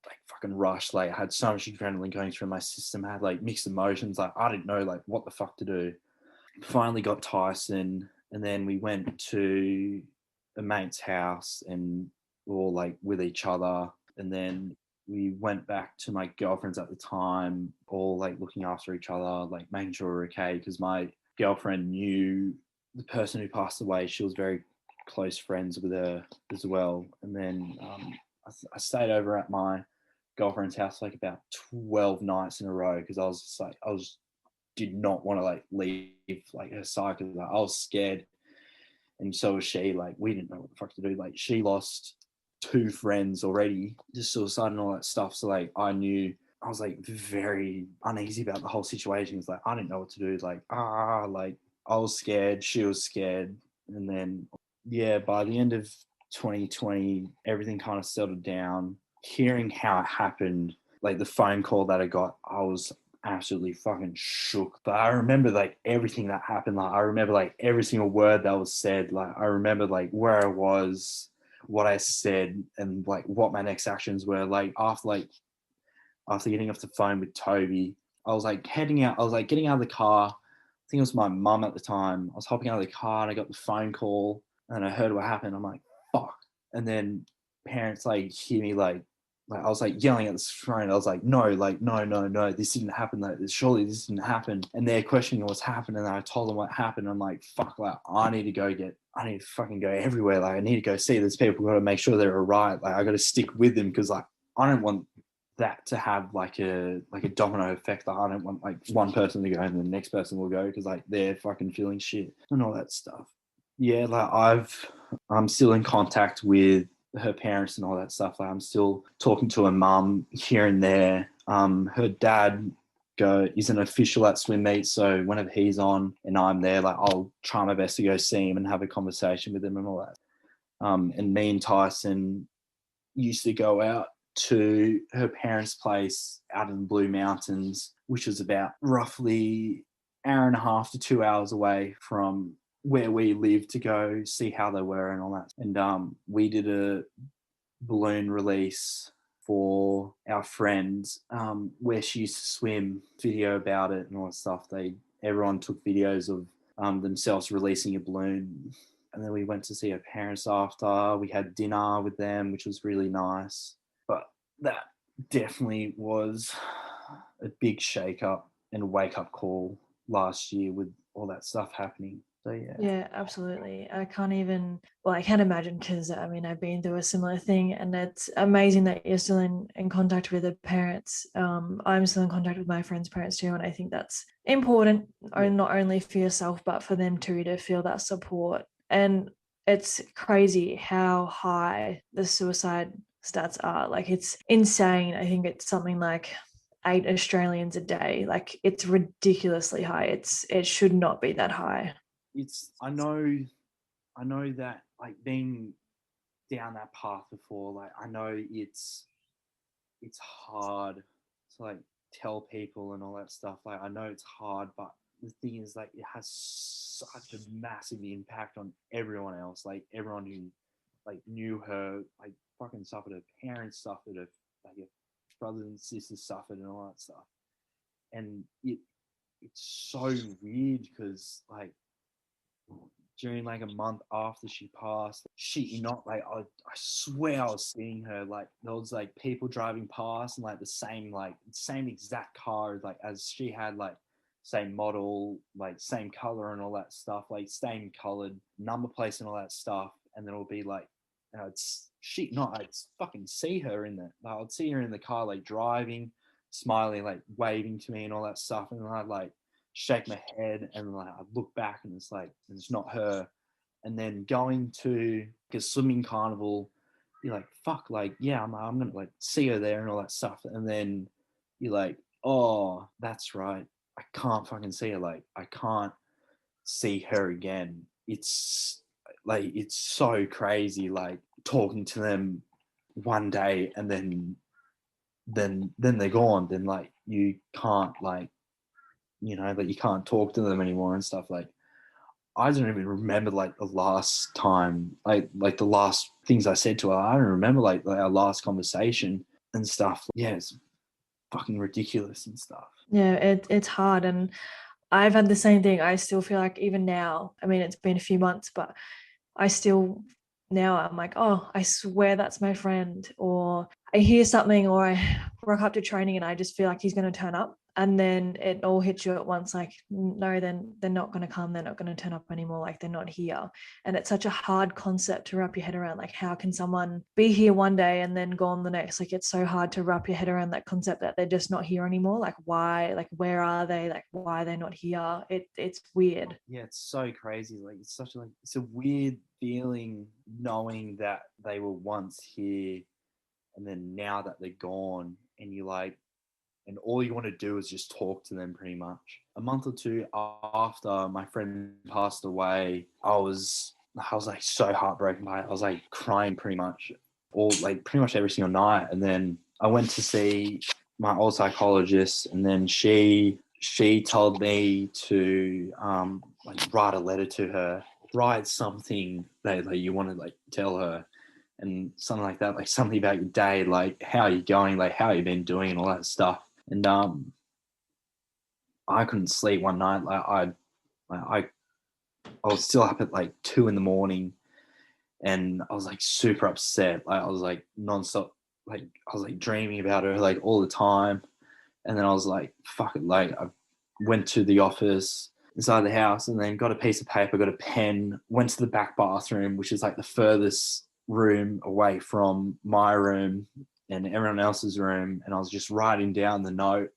like fucking rushed. Like, I had so much adrenaline going through my system. I had like mixed emotions. Like, I didn't know like what the fuck to do. Finally got Tyson, and then we went to a mate's house, and we were all like with each other. And then we went back to my girlfriend's at the time, all like looking after each other, like making sure we're okay, because my girlfriend knew the person who passed away. She was very close friends with her as well. And then I stayed over at my girlfriend's house like about 12 nights in a row, because I did not want to like leave like her side, because like, I was scared, and so was she. Like, we didn't know what the fuck to do. Like, she lost 2 friends already, just suicide and all that stuff. So like, I was like very uneasy about the whole situation. It's like, I didn't know what to do. Like, like, I was scared, she was scared. And then yeah, by the end of 2020, everything kind of settled down. Hearing how it happened, like the phone call that I got, I was absolutely fucking shook. But I remember like everything that happened. Like, I remember like every single word that was said. Like, I remember like where I was, what I said, and like what my next actions were. Like, after getting off the phone with Toby, I was like heading out. I was like getting out of the car. I think it was my mum at the time. I was hopping out of the car, and I got the phone call, and I heard what happened. I'm like, fuck. And then parents like hear me like I was like yelling at the phone. I was like, no, this didn't happen. Like, surely this didn't happen. And they're questioning what's happened. And I told them what happened. I'm like, fuck, like, I need to fucking go everywhere. Like, I need to go see these people. Got to make sure they're all right. Like, I got to stick with them, because like, I don't want that to have like a domino effect. Like, I don't want like one person to go and the next person will go, because like they're fucking feeling shit and all that stuff. Yeah, like I'm still in contact with her parents and all that stuff. Like, I'm still talking to her mum here and there. Her dad is an official at swim meets, so whenever he's on and I'm there, like, I'll try my best to go see him and have a conversation with him and all that. And me and Tyson used to go out to her parents' place out in the Blue Mountains, which was about roughly hour and a half to 2 hours away from where we lived, to go see how they were and all that. And we did a balloon release for our friends, where she used to swim, video about it and all that stuff. Everyone took videos of themselves releasing a balloon. And then we went to see her parents after. We had dinner with them, which was really nice. But that definitely was a big shake-up and wake-up call last year with all that stuff happening. So yeah. Yeah, absolutely. I can't imagine, because I mean, I've been through a similar thing, and it's amazing that you're still in contact with the parents. I'm still in contact with my friends' parents too, and I think that's important, not only for yourself, but for them too, to feel that support. And it's crazy how high the suicide stats are. Like, it's insane. I think it's something like 8 Australians a day. Like, it's ridiculously high. It should not be that high. I know that, like, being down that path before, like, I know it's hard to like tell people and all that stuff. Like, I know it's hard, but the thing is, like, it has such a massive impact on everyone else. Like, everyone who like knew her, like, fucking suffered. Her parents suffered. Her brothers and sisters suffered and all that stuff. and it's so weird because like during like a month after she passed, shit, you not like I swear I was seeing her. Like there was like people driving past and like the same exact car like as she had, like same model, like same color and all that stuff, like same colored number plates and all that stuff. And then it'll be like, it's shit, not I'd fucking see her in there. Like, I'd see her in the car like driving, smiling, like waving to me and all that stuff, and I'd like shake my head and like I look back and it's not her. And then going to like a swimming carnival, you're like, fuck, like, yeah, I'm gonna like see her there and all that stuff. And then you're like, oh, that's right. I can't fucking see her. Like, I can't see her again. It's like it's so crazy, like talking to them one day and then they're gone. Then like you can't like that you can't talk to them anymore and stuff. Like I don't even remember like the last time, like the last things I said to her. I don't remember like our last conversation and stuff. Yeah, it's fucking ridiculous and stuff. Yeah, it's hard, and I've had the same thing. I still feel like even now, I mean, it's been a few months, but I still now I'm like, oh, I swear that's my friend. Or I hear something, or I rock up to training and I just feel like he's going to turn up. And then it all hits you at once, like, no, then they're not going to come. They're not going to turn up anymore. Like, they're not here. And it's such a hard concept to wrap your head around. Like, how can someone be here one day and then gone the next? Like, it's so hard to wrap your head around that concept that they're just not here anymore. Like, why? Like, where are they? Like, why are they not here? It's weird. Yeah, it's so crazy. Like it's a weird feeling knowing that they were once here and then now that they're gone and you like and all you want to do is just talk to them pretty much. A month or two after my friend passed away, I was like so heartbroken by it. I was like crying pretty much pretty much every single night. And then I went to see my old psychologist, and then she told me to like write a letter to her, write something that like, you want to like tell her, and something like that, like something about your day, like how are you going, like how you been doing and all that stuff. And I couldn't sleep one night. I was still up at like 2 a.m, and I was like super upset. Like I was like nonstop. Like I was like dreaming about her like all the time. And then I was like, fuck it. Like I went to the office inside the house and then got a piece of paper, got a pen, went to the back bathroom, which is like the furthest room away from my room and everyone else's room. And I was just writing down the note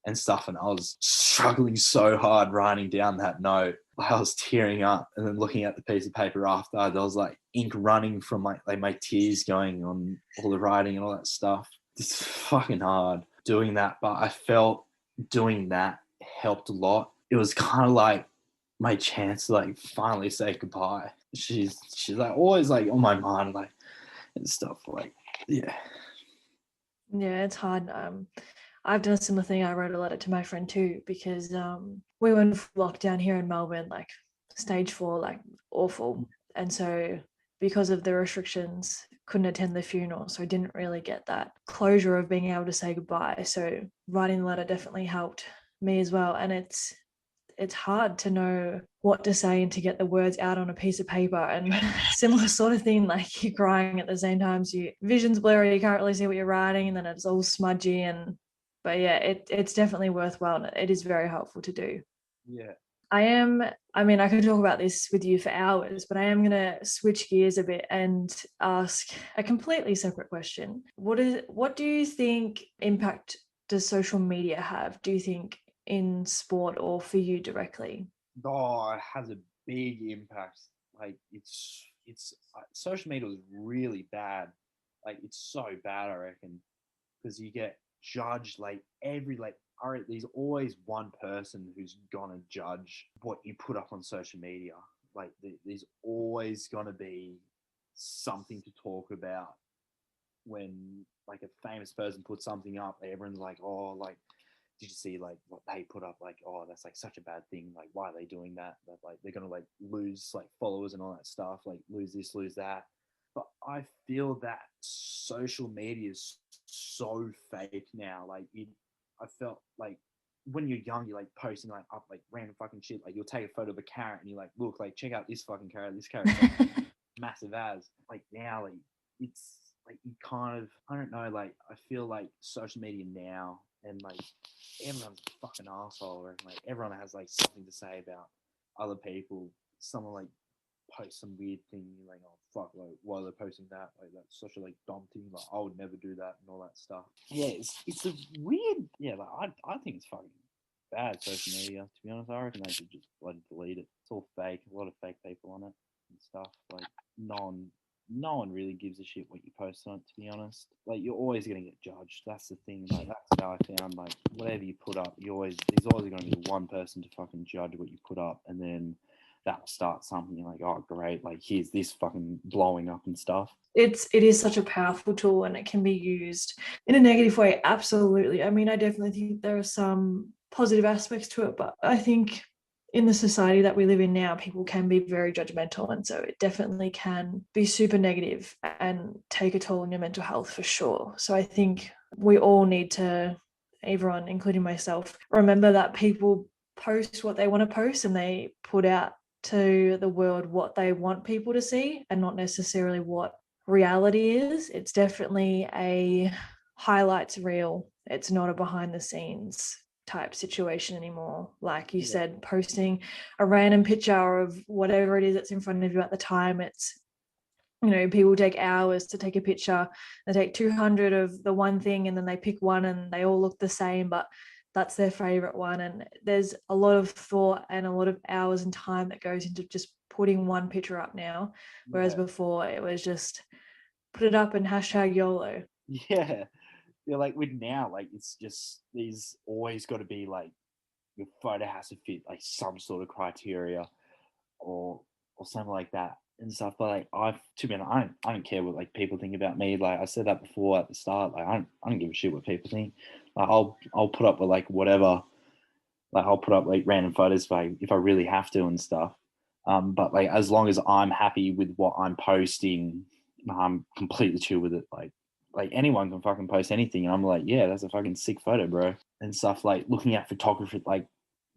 and stuff. And I was struggling so hard writing down that note. I was tearing up, and then looking at the piece of paper after, there was like ink running from like my tears going on all the writing and all that stuff. It's fucking hard doing that, but I felt doing that helped a lot. It was kind of like my chance to like finally say goodbye. She's like always like on my mind, like and stuff. Like yeah. Yeah, it's hard. I've done a similar thing. I wrote a letter to my friend too because we went lockdown here in Melbourne, like stage 4, like awful. And so because of the restrictions, couldn't attend the funeral. So I didn't really get that closure of being able to say goodbye. So writing the letter definitely helped me as well. And it's hard to know what to say and to get the words out on a piece of paper, and similar sort of thing, like you're crying at the same time, so your vision's blurry, you can't really see what you're writing, and then it's all smudgy. But yeah, it's definitely worthwhile, and it is very helpful to do. Yeah. I mean, I could talk about this with you for hours, but I am going to switch gears a bit and ask a completely separate question. What do you think impact does social media have, do you think, in sport or for you directly? Oh, it has a big impact. Like social media is really bad. Like it's so bad, I reckon, because you get judged like every like. All right, there's always one person who's gonna judge what you put up on social media. Like there's always gonna be something to talk about when like a famous person puts something up. Everyone's like, oh, like did you see like what they put up? Like, oh, that's like such a bad thing. Like, why are they doing that? That like they're gonna like lose like followers and all that stuff. Like lose this, lose that. But I feel that social media is so fake now. Like I felt like when you're young, you're like posting like up like random fucking shit. Like you'll take a photo of a carrot and you're like, look, like check out this fucking carrot. This carrot's like massive as. Like now, like it's like you kind of, I don't know, like I feel like social media now and like everyone's a fucking asshole, and like everyone has like something to say about other people. Someone like post some weird thing, you're like, oh fuck, like why are they posting that? Like that's such a like dumb thing. Like I would never do that and all that stuff. Yeah, it's a weird. Yeah, like I think it's fucking bad social media. To be honest, I reckon they should just bloody delete it. It's all fake. A lot of fake people on it and stuff. Like no one really gives a shit what you post on it, to be honest. Like you're always gonna get judged. That's the thing. Like that's how I found. Like whatever you put up, there's always gonna be one person to fucking judge what you put up, and then that'll start something. You're like, oh great, like here's this fucking blowing up and stuff. It is such a powerful tool, and it can be used in a negative way. Absolutely. I mean, I definitely think there are some positive aspects to it, but I think in the society that we live in now, people can be very judgmental, and so it definitely can be super negative and take a toll on your mental health for sure. So I think we all need to, everyone, including myself, remember that people post what they want to post, and they put out to the world what they want people to see and not necessarily what reality is. It's definitely a highlights reel. It's not a behind the scenes type situation anymore. Like you said, posting a random picture of whatever it is that's in front of you at the time. It's, people take hours to take a picture. They take 200 of the one thing and then they pick one and they all look the same, but that's their favorite one. And there's a lot of thought and a lot of hours and time that goes into just putting one picture up now. Whereas before it was just put it up and hashtag YOLO. Yeah. Yeah, like with now, like it's just there's always got to be like your photo has to fit like some sort of criteria or something like that and stuff. But like I don't care what like people think about me. Like I said that before at the start. Like I don't give a shit what people think. Like I'll put up with like whatever. Like I'll put up like random photos if I really have to and stuff. But like as long as I'm happy with what I'm posting, I'm completely chill with it. Like anyone can fucking post anything, and I'm like, yeah, that's a fucking sick photo, bro, and stuff. Like looking at photography, like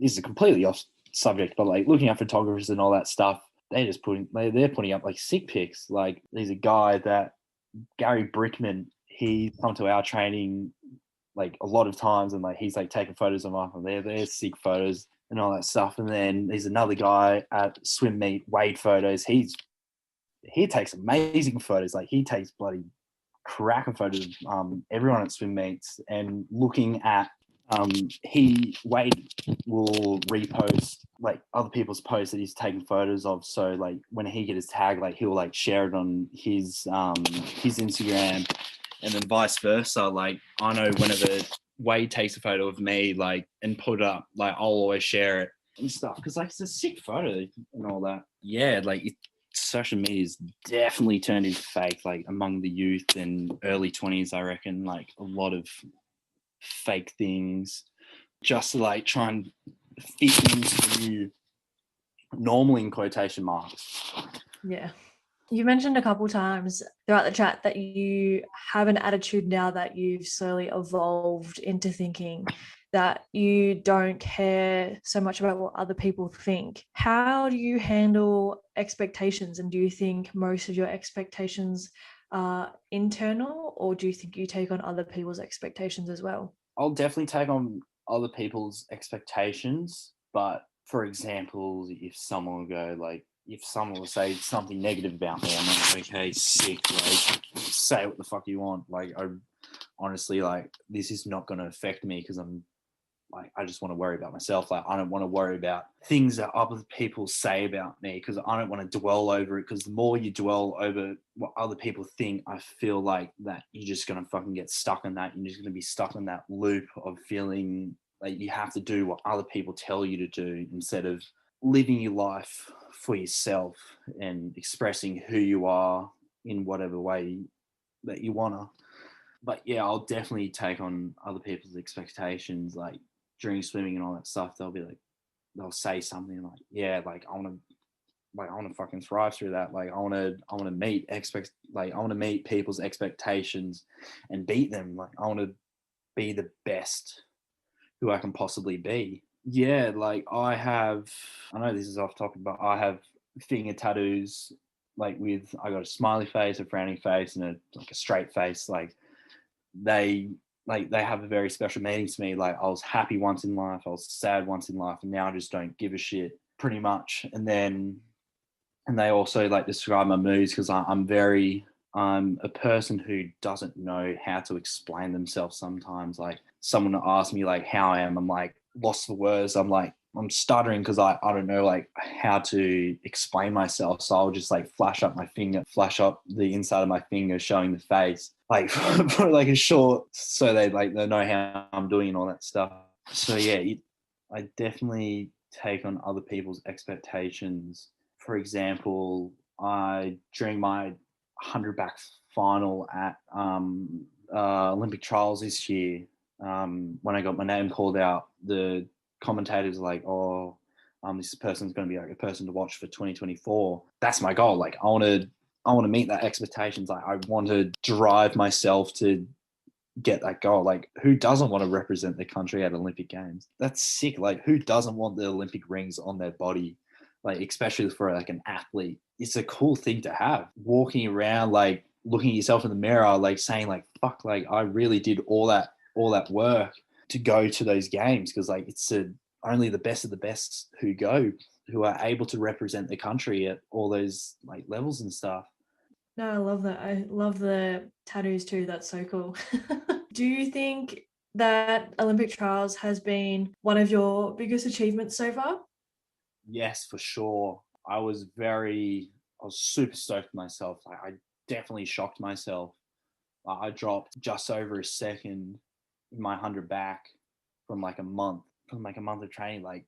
this is a completely off subject, but like looking at photographers and all that stuff, they're putting up like sick pics. Like there's a guy that Gary Brickman, he's come to our training like a lot of times, and like he's like taking photos of them and they're sick photos and all that stuff. And then there's another guy at swim meet, Wade Photos. He takes amazing photos. Like he takes bloody cracker photos of everyone at swim meets, and looking at Wade will repost like other people's posts that he's taking photos of. So like when he gets his tag, like he'll like share it on his Instagram, and then vice versa. Like I know whenever Wade takes a photo of me, like and put it up, like I'll always share it and stuff because like it's a sick photo and all that. Yeah, like social media's definitely turned into fake, like among the youth and early 20s, I reckon. Like a lot of fake things just to like try and fit into the new normal in quotation marks. Yeah. You mentioned a couple times throughout the chat that you have an attitude now that you've slowly evolved into thinking that you don't care so much about what other people think. How do you handle expectations? And do you think most of your expectations are internal, or do you think you take on other people's expectations as well? I'll definitely take on other people's expectations, but for example, if someone will say something negative about me, I'm like, okay, sick, like say what the fuck you want. Like I honestly, like this is not going to affect me because I just want to worry about myself. Like I don't want to worry about things that other people say about me because I don't want to dwell over it. Because the more you dwell over what other people think, I feel like that you're just going to fucking get stuck in that. You're just going to be stuck in that loop of feeling like you have to do what other people tell you to do instead of living your life for yourself and expressing who you are in whatever way that you want to. But yeah, I'll definitely take on other people's expectations. Like during swimming and all that stuff, they'll say something like, yeah, like I want to fucking thrive through that. Like I want to meet people's expectations and beat them. Like I want to be the best who I can possibly be. Yeah, like I know this is off topic, but I have finger tattoos, like I got a smiley face, a frowning face, and a straight face. They they have a very special meaning to me. Like I was happy once in life, I was sad once in life, and now I just don't give a shit pretty much. And they also like describe my moods because I'm a person who doesn't know how to explain themselves sometimes. Like someone asks me like how I am, I'm like lost for words. I'm stuttering because I don't know like how to explain myself. So I'll just like flash up the inside of my finger showing the face. Like for like a short so they know how I'm doing and all that stuff. So yeah, I definitely take on other people's expectations. For example, during my 100 back final at Olympic trials this year, when I got my name called out, the commentators were like, "Oh, this person's going to be like a person to watch for 2024." That's my goal. Like, I want to meet that expectations. Like, I want to drive myself to get that goal. Like, who doesn't want to represent their country at Olympic Games? That's sick. Like, who doesn't want the Olympic rings on their body? Like, especially for like an athlete, it's a cool thing to have. Walking around, like looking at yourself in the mirror, like saying, like, "Fuck, like I really did all that work to go to those games." Because like only the best of the best who are able to represent the country at all those like levels and stuff. No, I love that. I love the tattoos too. That's so cool. Do you think that Olympic trials has been one of your biggest achievements so far? Yes, for sure. I was super stoked with myself. Like, I definitely shocked myself. I dropped just over a second in my 100 back from like a month of training, like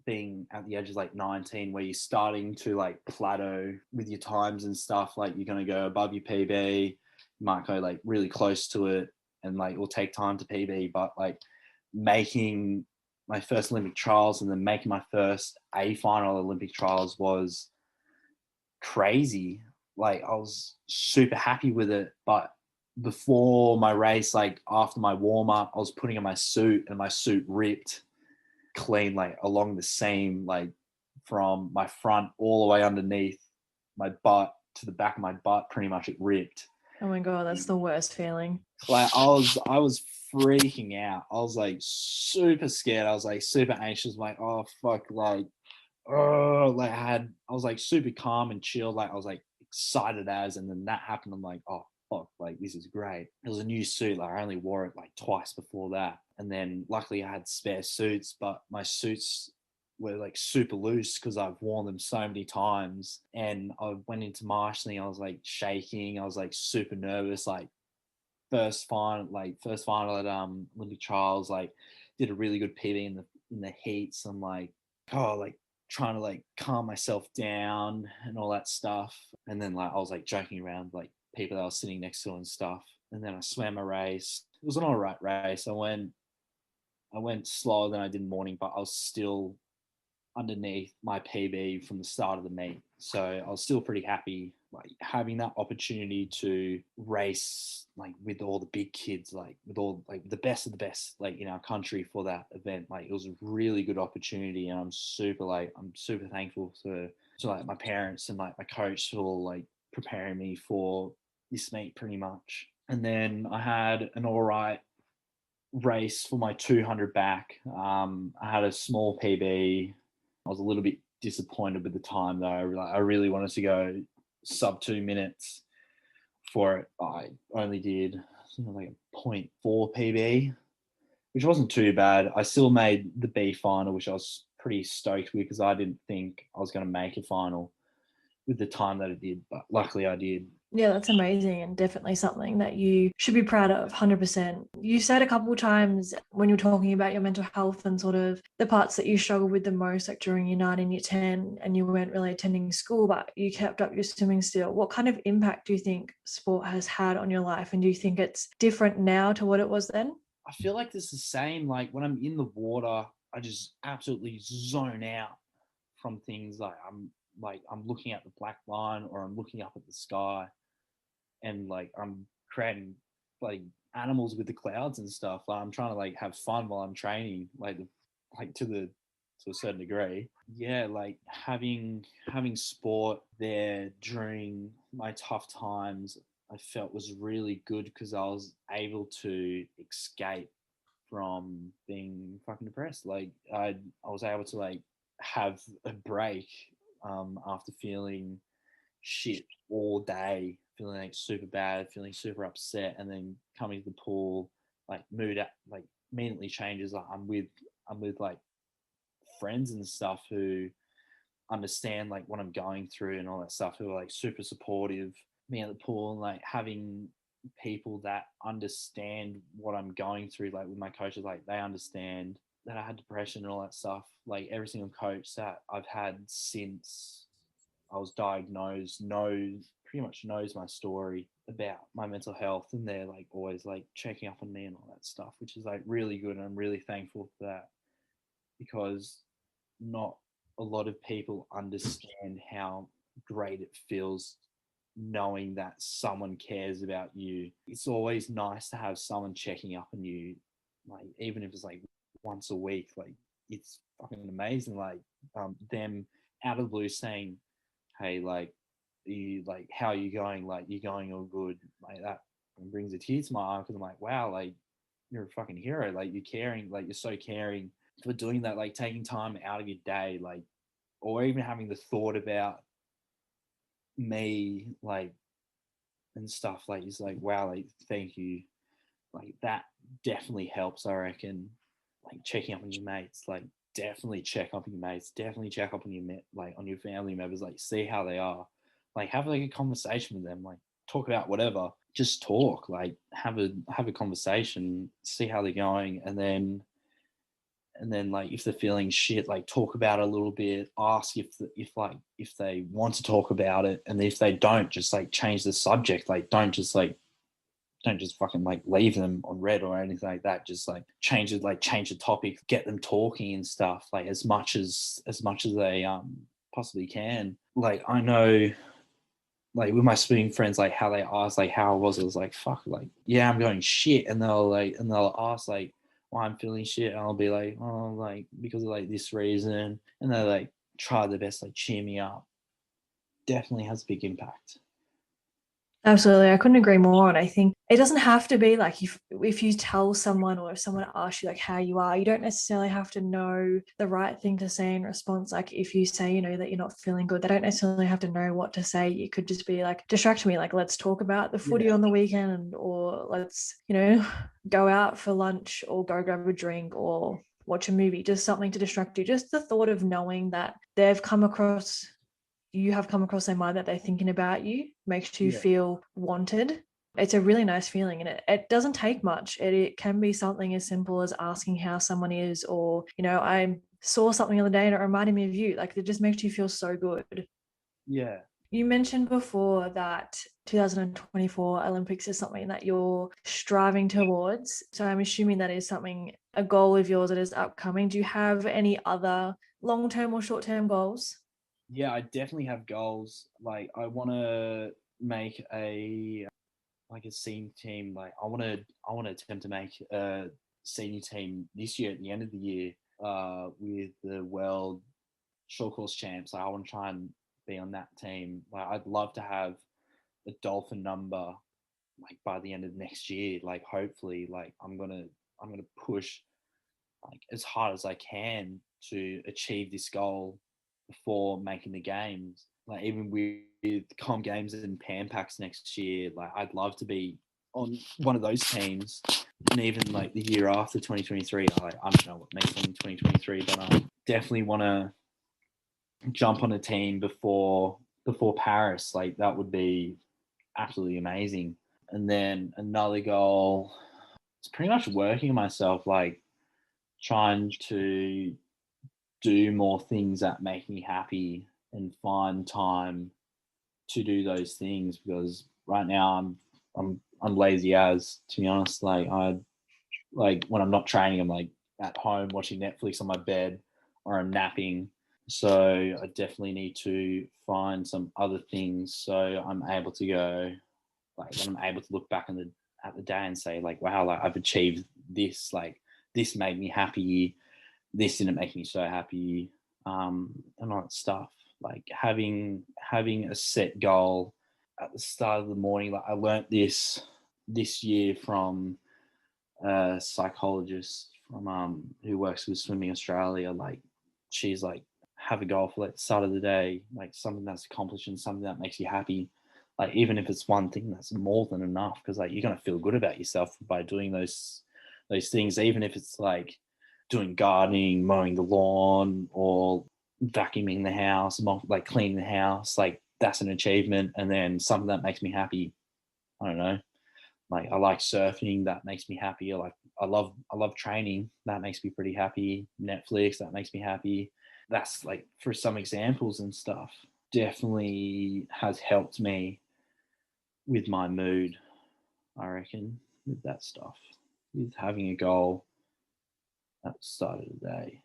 being at the edge of like 19, where you're starting to like plateau with your times and stuff. Like you're going to go above your PB, you might go like really close to it, and like it will take time to PB. But like making my first Olympic trials and then making my first A final Olympic trials was crazy. Like I was super happy with it. But before my race, like after my warm up, I was putting on my suit and my suit ripped clean, like along the seam, like from my front all the way underneath my butt to the back of my butt. Pretty much it ripped. Oh my God, that's the worst feeling. Like I was freaking out. I was like super scared. I was like super anxious. Like, oh fuck, like oh, like I was like super calm and chill. Like I was like excited and then that happened. I'm like, oh fuck, like this is great. It was a new suit. Like I only wore it like twice before that. And then luckily I had spare suits, but my suits were like super loose because I've worn them so many times. And I went into marshalling. I was like shaking. I was like super nervous. Like first final at Olympic trials, like did a really good PB in the heats. I'm like, oh, like trying to like calm myself down and all that stuff. And then like I was like joking around like people that I was sitting next to and stuff. And then I swam a race. It was an all right race. I went slower than I did in the morning, but I was still underneath my PB from the start of the meet. So I was still pretty happy, like having that opportunity to race like with all the big kids, like with all like the best of the best, like in our country for that event. Like it was a really good opportunity, and I'm super thankful to like my parents and like my coach for like preparing me for this meet pretty much. And then I had an all right race for my 200 back. I had a small PB. I was a little bit disappointed with the time though. I really wanted to go sub 2 minutes for it. I only did like a point 0.4 PB, which wasn't too bad. I still made the B final, which I was pretty stoked with because I didn't think I was going to make a final with the time that I did, but luckily I did. Yeah, that's amazing and definitely something that you should be proud of, 100%. You said a couple of times when you were talking about your mental health and sort of the parts that you struggled with the most, like during year 9 and year 10, and you weren't really attending school, but you kept up your swimming still. What kind of impact do you think sport has had on your life? And do you think it's different now to what it was then? I feel like this is the same. Like when I'm in the water, I just absolutely zone out from things. Like I'm looking at the black line or I'm looking up at the sky, and like I'm creating like animals with the clouds and stuff. Like, I'm trying to like have fun while I'm training, like to a certain degree. Yeah, like having sport there during my tough times, I felt was really good because I was able to escape from being fucking depressed. Like I was able to like have a break after feeling shit all day, feeling like super bad, feeling super upset, and then coming to the pool, like like immediately changes. Like I'm with like friends and stuff who understand like what I'm going through and all that stuff, who are like super supportive. Me at the pool and like having people that understand what I'm going through, like with my coaches, like they understand that I had depression and all that stuff. Like every single coach that I've had since I was diagnosed pretty much knows my story about my mental health, and they're like always like checking up on me and all that stuff, which is like really good, and I'm really thankful for that, because not a lot of people understand how great it feels knowing that someone cares about you. It's always nice to have someone checking up on you, like even if it's like once a week. Like it's fucking amazing. Like them out of the blue saying, "Hey, like, you like how are you going? Like you're going all good." Like that brings a tear to my eye because I'm like, wow, like you're a fucking hero. Like you're caring. Like you're so caring for doing that. Like taking time out of your day, like, or even having the thought about me, like, and stuff. Like it's like, wow, like thank you. Like that definitely helps, I reckon. Like checking up on your mates, like definitely check up on your mates, definitely check up on your like on your family members, like see how they are, like have like a conversation with them, like talk about whatever, just talk, like have a conversation, see how they're going, and then like if they're feeling shit, like talk about it a little bit, ask if they want to talk about it, and if they don't, just like change the subject. Like don't just fucking like leave them on red or anything like that. Just like change it, like change the topic, get them talking and stuff, like as much as they possibly can. Like I know, like with my swimming friends, like how they ask like how it was like fuck, like yeah, I'm going shit, and they'll ask like why I'm feeling shit, and I'll be like, oh, like because of like this reason, and they like try their best, like cheer me up. Definitely has a big impact. Absolutely. I couldn't agree more. And I think it doesn't have to be like if you tell someone, or if someone asks you like how you are, you don't necessarily have to know the right thing to say in response. Like if you say, that you're not feeling good, they don't necessarily have to know what to say. You could just be like, distract me, like let's talk about the footy Yeah. on the weekend, or let's, go out for lunch, or go grab a drink, or watch a movie, just something to distract you. Just the thought of knowing that you have come across their mind, that they're thinking about you, makes you Yeah. feel wanted. It's a really nice feeling, and it doesn't take much. It can be something as simple as asking how someone is, or, I saw something the other day and it reminded me of you. Like it just makes you feel so good. Yeah. You mentioned before that 2024 Olympics is something that you're striving towards. So I'm assuming that is a goal of yours that is upcoming. Do you have any other long-term or short-term goals? Yeah, I definitely have goals. Like I want to make a senior team. Like I want to attempt to make a senior team this year at the end of the year. With the world short course champs. Like I want to try and be on that team. Like I'd love to have a dolphin number like by the end of next year. Like hopefully, like I'm gonna push like as hard as I can to achieve this goal before making the games. Like even with Com Games and Pan Packs next year, like I'd love to be on one of those teams. And even like the year after 2023, I don't know what makes them in 2023, but I definitely want to jump on a team before Paris. Like that would be absolutely amazing. And then another goal, it's pretty much working on myself, like trying to do more things that make me happy and find time to do those things, because right now I'm lazy as, to be honest. Like I like when I'm not training, I'm like at home watching Netflix on my bed, or I'm napping. So I definitely need to find some other things so I'm able to go, like when I'm able to look back at the day and say like, wow, like I've achieved this, like this made me happy, this didn't make me so happy, and all that stuff. Like having a set goal at the start of the morning. Like I learnt this year from a psychologist from who works with Swimming Australia. Like she's like, have a goal for like the start of the day, like something that's accomplished and something that makes you happy. Like even if it's one thing, that's more than enough, because like you're gonna feel good about yourself by doing those things, even if it's like doing gardening, mowing the lawn, or vacuuming the house, like cleaning the house. Like that's an achievement, and then something that makes me happy. I don't know. Like I like surfing, that makes me happy. I love training, that makes me pretty happy. Netflix, that makes me happy. That's like for some examples and stuff. Definitely has helped me with my mood, I reckon, with that stuff. With having a goal at the start of the day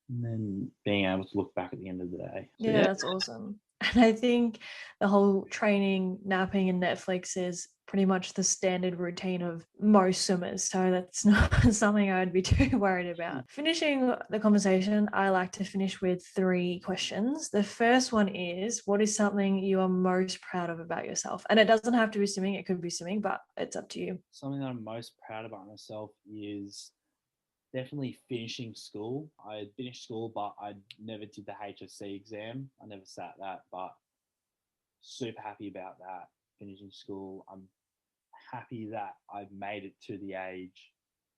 and then being able to look back at the end of the day. So, Yeah, that's awesome. And I think the whole training, napping, and Netflix is pretty much the standard routine of most swimmers. So that's not something I would be too worried about. Finishing the conversation, I like to finish with 3 questions. The first one is, what is something you are most proud of about yourself? And it doesn't have to be swimming, it could be swimming, but it's up to you. something that I'm most proud about myself is definitely finishing school. I finished school, but I never did the HSC exam. I never sat that, but super happy about that. Finishing school, I'm happy that I've made it to the age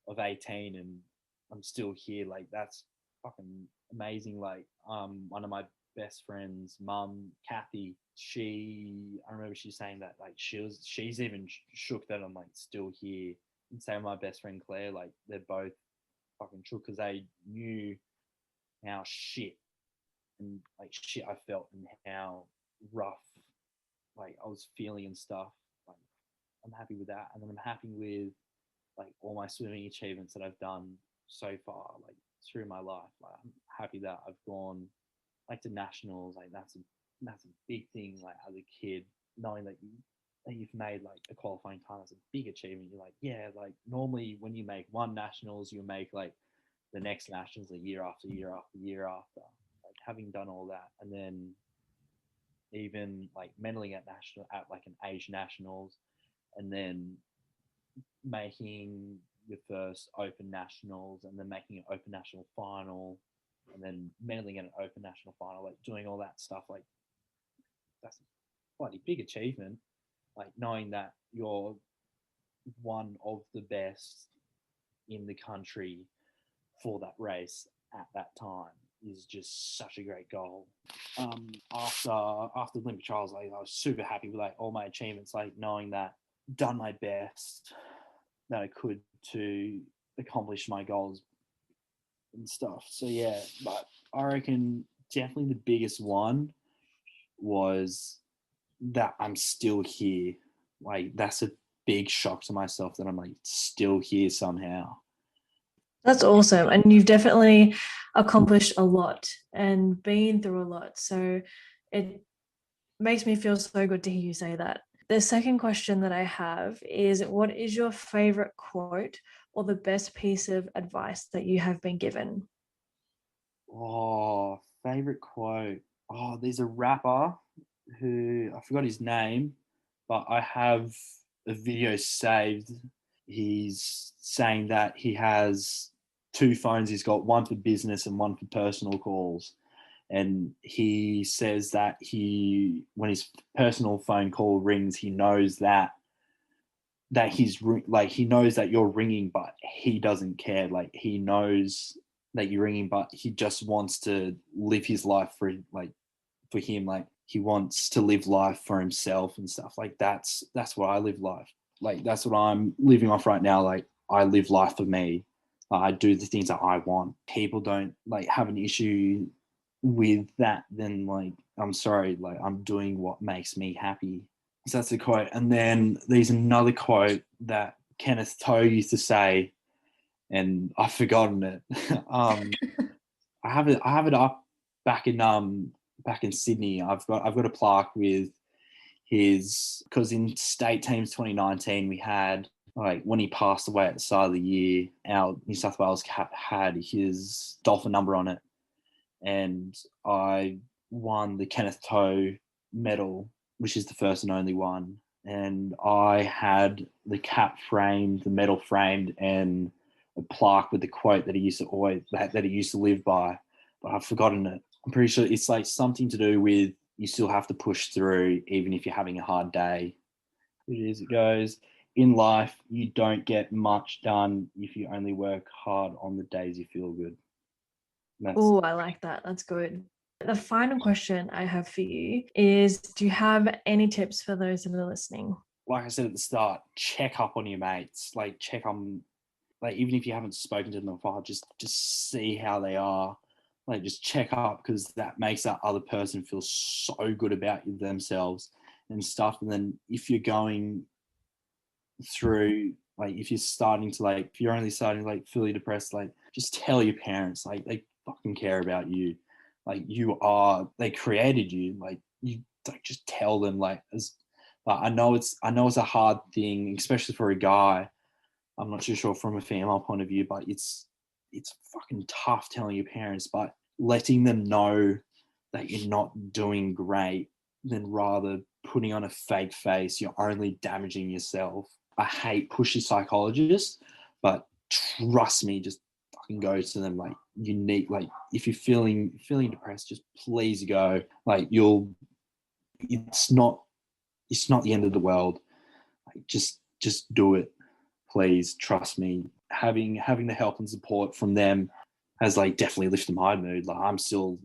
of 18 and I'm still here. Like that's fucking amazing. Like one of my best friends, mum, Kathy, I remember she saying that like she's even shook that I'm like still here. And same with my best friend Claire, like they're both fucking shook because they knew how shit and like shit I felt and how rough like I was feeling and stuff. Like I'm happy with that, and then I'm happy with like all my swimming achievements that I've done so far, like through my life. Like I'm happy that I've gone like to nationals. Like that's a big thing. Like as a kid, knowing that you've made like a qualifying time is a big achievement. You're like, yeah, like normally when you make one nationals, you make like the next nationals a year after year after year after. Like having done all that, and then even like medaling at like an age nationals, and then making your first open nationals, and then making an open national final, and then medaling at an open national final, like doing all that stuff, like that's a bloody big achievement. Like knowing that you're one of the best in the country for that race at that time is just such a great goal. After Olympic trials, like I was super happy with like all my achievements, like knowing that done my best that I could to accomplish my goals and stuff. So yeah, but I reckon definitely the biggest one was that I'm still here. Like that's a big shock to myself that I'm like still here somehow. That's awesome. And you've definitely accomplished a lot and been through a lot. So it makes me feel so good to hear you say that. The second question that I have is, what is your favorite quote or the best piece of advice that you have been given? Oh, favorite quote. Oh, there's a rapper who I forgot his name, but I have a video saved. He's saying that he has 2 phones. He's got one for business and one for personal calls. And he says that when his personal phone call rings, he knows he knows that you're ringing, but he doesn't care. Like he knows that you're ringing, but he just wants to live his life for him. Like he wants to live life for himself and stuff. Like that's what I live life. Like that's what I'm living off right now. Like I live life for me. I do the things that I want. People don't like have an issue with that. Then like I'm sorry. Like I'm doing what makes me happy. So that's a quote. And then there's another quote that Kenneth Toe used to say, and I've forgotten it. I have it up back in Sydney. I've got a plaque with his, because in state teams 2019 we had Like when he passed away at the start of the year, our New South Wales cap had his dolphin number on it, and I won the Kenneth Toe medal, which is the first and only one. And I had the cap framed, the medal framed, and a plaque with the quote that he used to always that he used to live by, but I've forgotten it. I'm pretty sure it's like something to do with you still have to push through even if you're having a hard day. It goes, in life, you don't get much done if you only work hard on the days you feel good. Oh, I like that. That's good. The final question I have for you is, do you have any tips for those that are listening? Like I said at the start, check up on your mates. Like check on, like even if you haven't spoken to them before, just see how they are. Like just check up, because that makes that other person feel so good about themselves and stuff. And then if you're going through, like if you're starting to like, if you're only starting to like fully depressed, like just tell your parents, like they fucking care about you. Like you are, they created you. Like you, like just tell them, like as like, I know it's a hard thing, especially for a guy. I'm not too sure from a female point of view, but it's fucking tough telling your parents, but letting them know that you're not doing great, then rather putting on a fake face, you're only damaging yourself. I hate pushy psychologists, but trust me, just fucking go to them. Like you need, like if you're feeling depressed, just please go. Like it's not the end of the world. Like just do it, please. Trust me. Having the help and support from them has like definitely lifted my mood. Like I still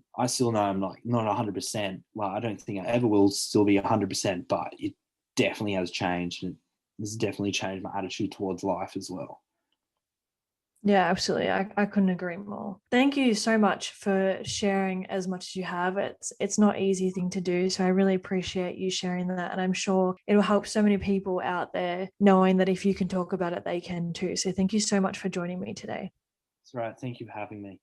know I'm not 100%. Like I don't think I ever will still be 100%, but it definitely has changed, and it's definitely changed my attitude towards life as well. Yeah, absolutely. I couldn't agree more. Thank you so much for sharing as much as you have. It's not an easy thing to do. So I really appreciate you sharing that. And I'm sure it'll help so many people out there knowing that if you can talk about it, they can too. So thank you so much for joining me today. That's right. Thank you for having me.